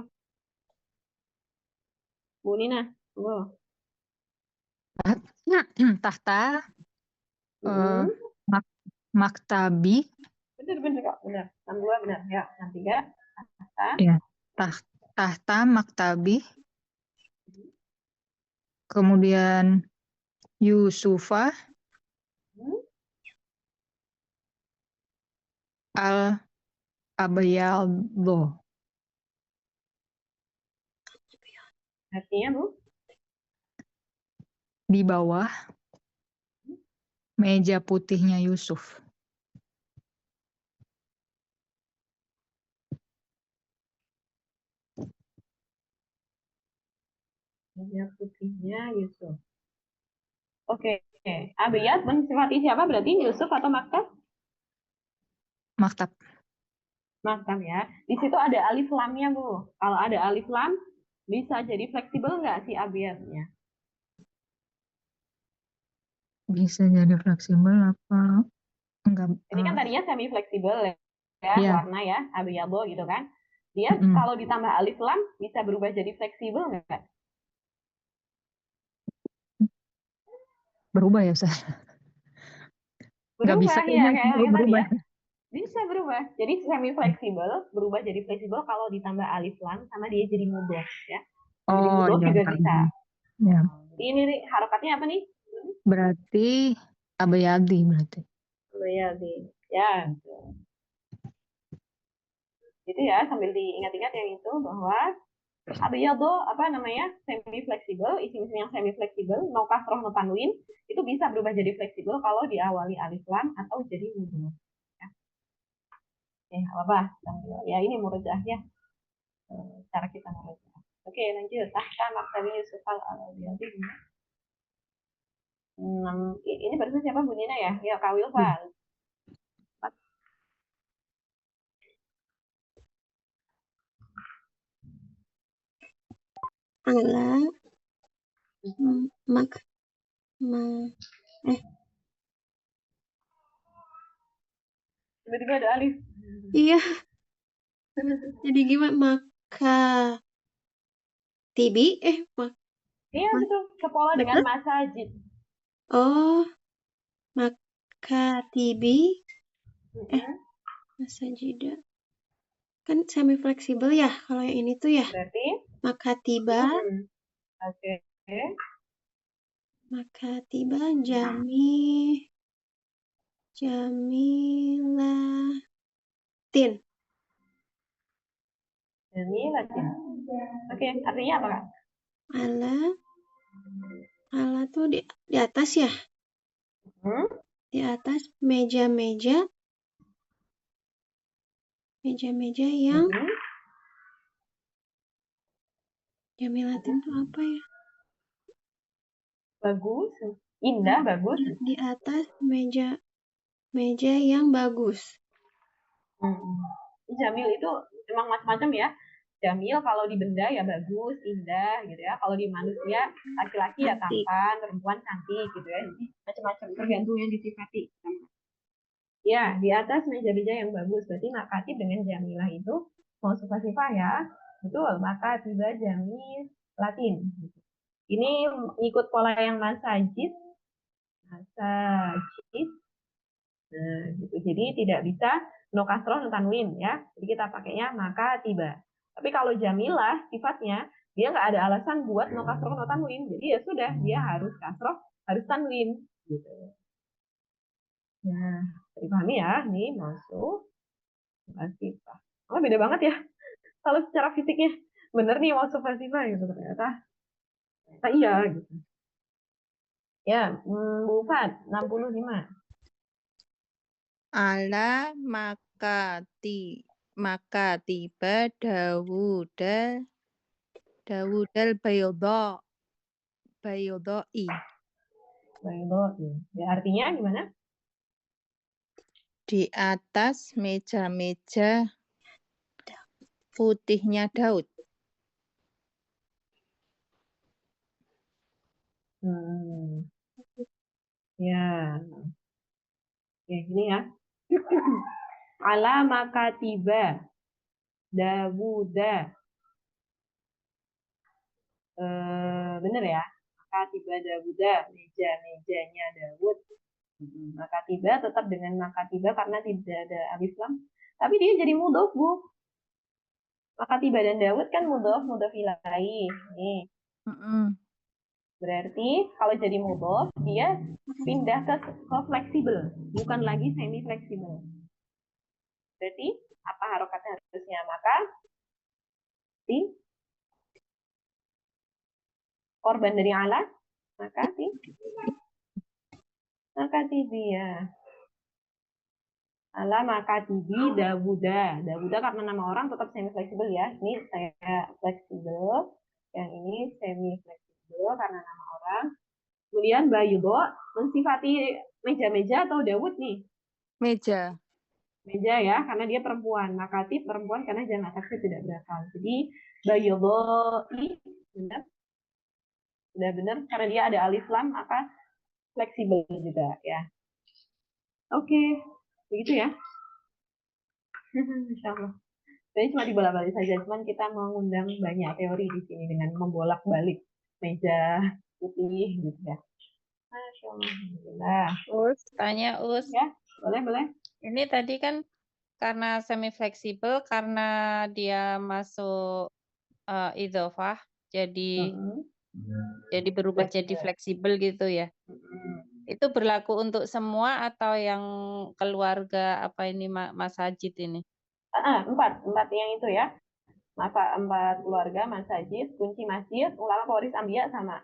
Bu Nina, Tahta maktabi. Benar Kak, benar. 62 benar. Ya, 63. Tahta. Ya, tahta maktabi. Kemudian Yusufa al-abyadho. Artinya, Bu? Di bawah meja putihnya Yusuf. Meja putihnya Yusuf. Oke. Abiyat mensifati siapa berarti? Yusuf atau Maktab? Maktab. Maktab ya. Di situ ada alif lamnya, Bu. Kalau ada alif lam, bisa jadi fleksibel nggak si abiyatnya? Bisa jadi fleksibel apa? Enggak. Ini kan tadinya semi fleksibel ya, Iya. warna ya, abiyado gitu kan. Dia kalau ditambah alif lam bisa berubah jadi fleksibel nggak? Berubah ya, Ustaz? Nggak bisa Berubah ya, kayak yang tadi berubah. ya. Bisa berubah. Jadi semi fleksibel, berubah jadi fleksibel kalau ditambah alif lam sama dia jadi mudhof ya. Jadi Oh, mudhof iya. juga bisa. Ya. Ini nih harokatnya apa nih? Berarti abayadi berarti. Abayadi. Ya. Itu ya, sambil diingat-ingat yang itu bahwa abiyado apa namanya semi fleksibel, isim-isim yang semi fleksibel, no kasroh no tanwin itu bisa berubah jadi fleksibel kalau diawali alif lam atau jadi mudhof. Ya, apa? Ya ini murojahnya cara kita murojah. Oke, lanjut. Tahta maktabi Yusuf al-Alawiyati. Ini barusan siapa bunyinya ya? Ya, Kawil Fal. Ala Tiba-tiba ada alif. iya. Jadi gimana? Maka tibi Iya betul, sepola dengan masajid. Oh, maka tibi masajida. Kan semi fleksibel ya kalau yang ini tuh ya. Berarti Maka tiba. Oke. Maka tiba Jamilatin. Jamilatin. Oke, artinya apa, Kak? Ala tuh di atas ya. Di atas meja-meja yang Jamilatin tuh apa ya? Bagus, indah, bagus. Di atas meja yang bagus. Jamil itu memang macam-macam ya. Jamil kalau di benda ya bagus, indah gitu ya. Kalau di manusia laki-laki ya tampan, perempuan cantik gitu ya. Jadi macam-macam tergantung yang disifati. Ya, di atas meja-meja yang bagus. Berarti makatib dengan jamilah itu mau sifat ya. Betul, maka tiba jamil latin. Ini ikut pola yang masajid. Masajid. Nah, gitu. Jadi tidak bisa no kasroh no tanwin ya. Jadi kita pakainya maka tiba. Tapi kalau jamilah sifatnya dia nggak ada alasan buat no kasroh no tanwin. Jadi ya sudah dia harus kasroh harus tanwin gitu. Nah, dipahami ya, nih masuk sifat. Oh beda banget ya. Kalau secara fisiknya bener nih masuk sifat gitu ternyata. Nah, iya gitu. Ya, Bu Fat 65. Ala maka tiba Dawudal bayodai. Ya, artinya gimana? Di atas meja-meja putihnya Daud. Ya. Ya, ini ya. Ala makatiba Dawuda. Bener ya? Makatiba Dawuda, meja-mejanya Dawud. Makatiba tetap dengan makatiba karena tidak ada alif lam. Tapi dia jadi mudhof, Bu. Makatiba dan Dawud kan mudhof ilahi. Nih. Berarti kalau jadi mudhof dia pindah ke fleksibel, bukan lagi semi fleksibel. Berarti apa harokatnya harusnya? Maka korban dari ala, maka dia ala maka tibi Dawuda karena nama orang tetap semi fleksibel ya. Ini saya fleksibel, yang ini semi fleksibel karena nama orang. Kemudian Bayudo mensifati meja-meja atau Dawud nih? Meja. Meja ya, karena dia perempuan. Makatif perempuan karena jamak taksir tidak berakal. Jadi Bayudo ini benar. Sudah benar karena dia ada alif lam maka fleksibel juga ya. Oke, begitu ya. Insya Allah. Jadi cuma dibolak-balik saja, cuman kita mengundang banyak teori di sini dengan membolak-balik meja putih gitu ya. Masya Allah. Tanya Us. Ya, boleh. Ini tadi kan karena semi fleksibel, karena dia masuk idhofah, jadi berubah jadi fleksibel gitu ya. Itu berlaku untuk semua atau yang keluarga apa ini Mas Sajid ini? Empat yang itu ya. Empat keluarga, masajid, kunci masjid, ulama pewaris anbiya sama.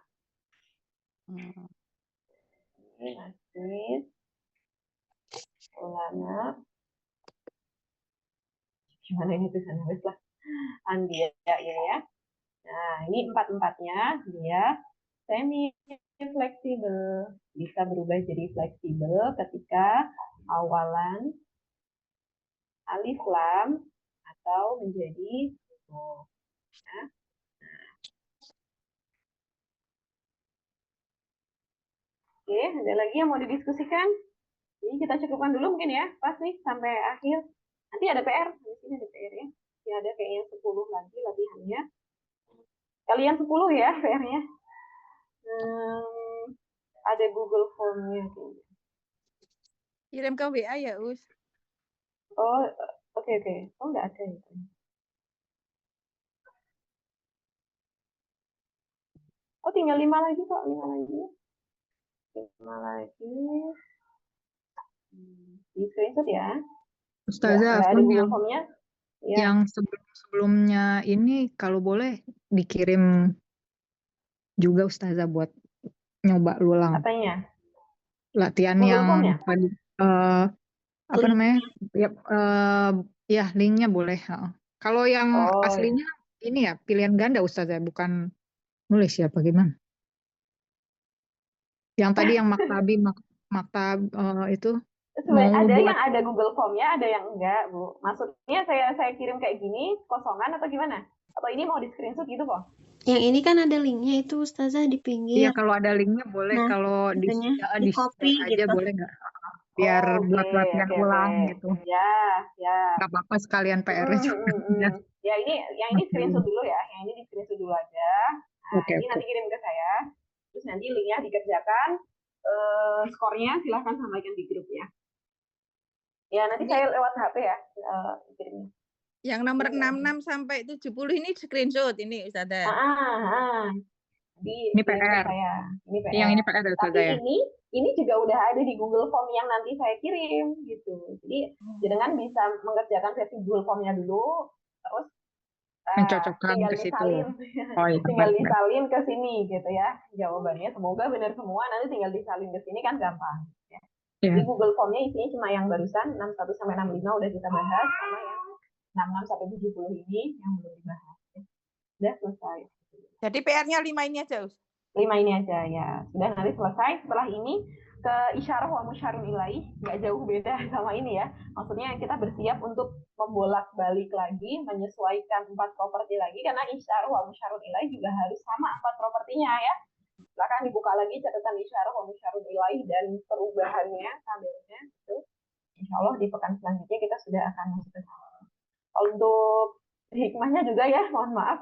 Masjid, ulama, gimana ini tulisannya wes lah. Anbiya ini ya. Nah, ini empat-empatnya dia semi fleksibel, bisa berubah jadi fleksibel ketika awalan alif lam atau menjadi ya. Oke, ada lagi yang mau didiskusikan? Jadi kita cukupkan dulu mungkin ya, pas nih sampai akhir. Nanti ada PR, di sini ada PR ya. Ya ada kayaknya 10 lagi latihannya. Kalian 10 ya PR-nya. Ada Google Form-nya. Kirim ke WA ya, Us. Oh, oke. Oh, nggak ada itu. Oh, tinggal 5 lagi kok, 5 lagi. 5 lagi. Di screenshot ya. Ustazah, ada Afun Google Form-nya. Ya. Yang sebelumnya ini kalau boleh dikirim juga Ustazah buat nyoba ulang. Apanya? Latihan Google yang Form-nya? apa namanya? Ya, linknya boleh. Kalau yang aslinya ini ya pilihan ganda Ustazah, bukan nulis ya bagaimana? Yang tadi yang maktab itu ada yang ada Google Form-nya, ada yang enggak, Bu. Maksudnya saya kirim kayak gini, kosongan atau gimana? Atau ini mau di screenshot gitu kok? Yang ini kan ada linknya itu Ustazah di pinggir. Iya, kalau ada linknya boleh. Nah, kalau di copy aja gitu. boleh nggak? Biar buat latihan ulang gitu. Ya. Nggak apa-apa sekalian PR-nya juga. Ya yang ini screenshot dulu ya. Yang ini di screenshot dulu aja. Nah, ini nanti kirim ke saya. Terus nanti linknya dikerjakan. Skornya silahkan sampaikan di grup ya. Ya, nanti saya lewat HP ya kirimnya. Yang nomor 66 sampai 70 ini screenshot ini Ustazah. Ini PR. Ini PR. Yang ini PR Tapi ini juga udah ada di Google Form yang nanti saya kirim gitu. Jadi jenengan bisa mengerjakan versi Google Form-nya dulu, terus mencocokkan ke situ. Tinggal disalin ke sini gitu ya jawabannya. Semoga benar semua. Nanti tinggal disalin ke sini kan gampang. Ya. Jadi Google Form-nya isinya cuma yang barusan 61 sampai 65 udah kita bahas, sama yang 66 sampai 70 ini yang belum dibahas. Ya. Udah selesai. Jadi PR-nya 5 ini aja, Us. 5 ini aja ya. Sudah nanti selesai. Setelah ini ke isyarah wa musyarun ilaih, nggak jauh beda sama ini ya. Maksudnya kita bersiap untuk membolak-balik lagi, menyesuaikan 4 properti lagi, karena isyarah wa musyarun ilaih juga harus sama 4 propertinya ya. Silakan dibuka lagi catatan isyarah wa musyarun ilaih dan perubahannya, tabelnya itu. Insya Allah di pekan selanjutnya kita sudah akan masuk ke sana. Untuk hikmahnya juga ya, mohon maaf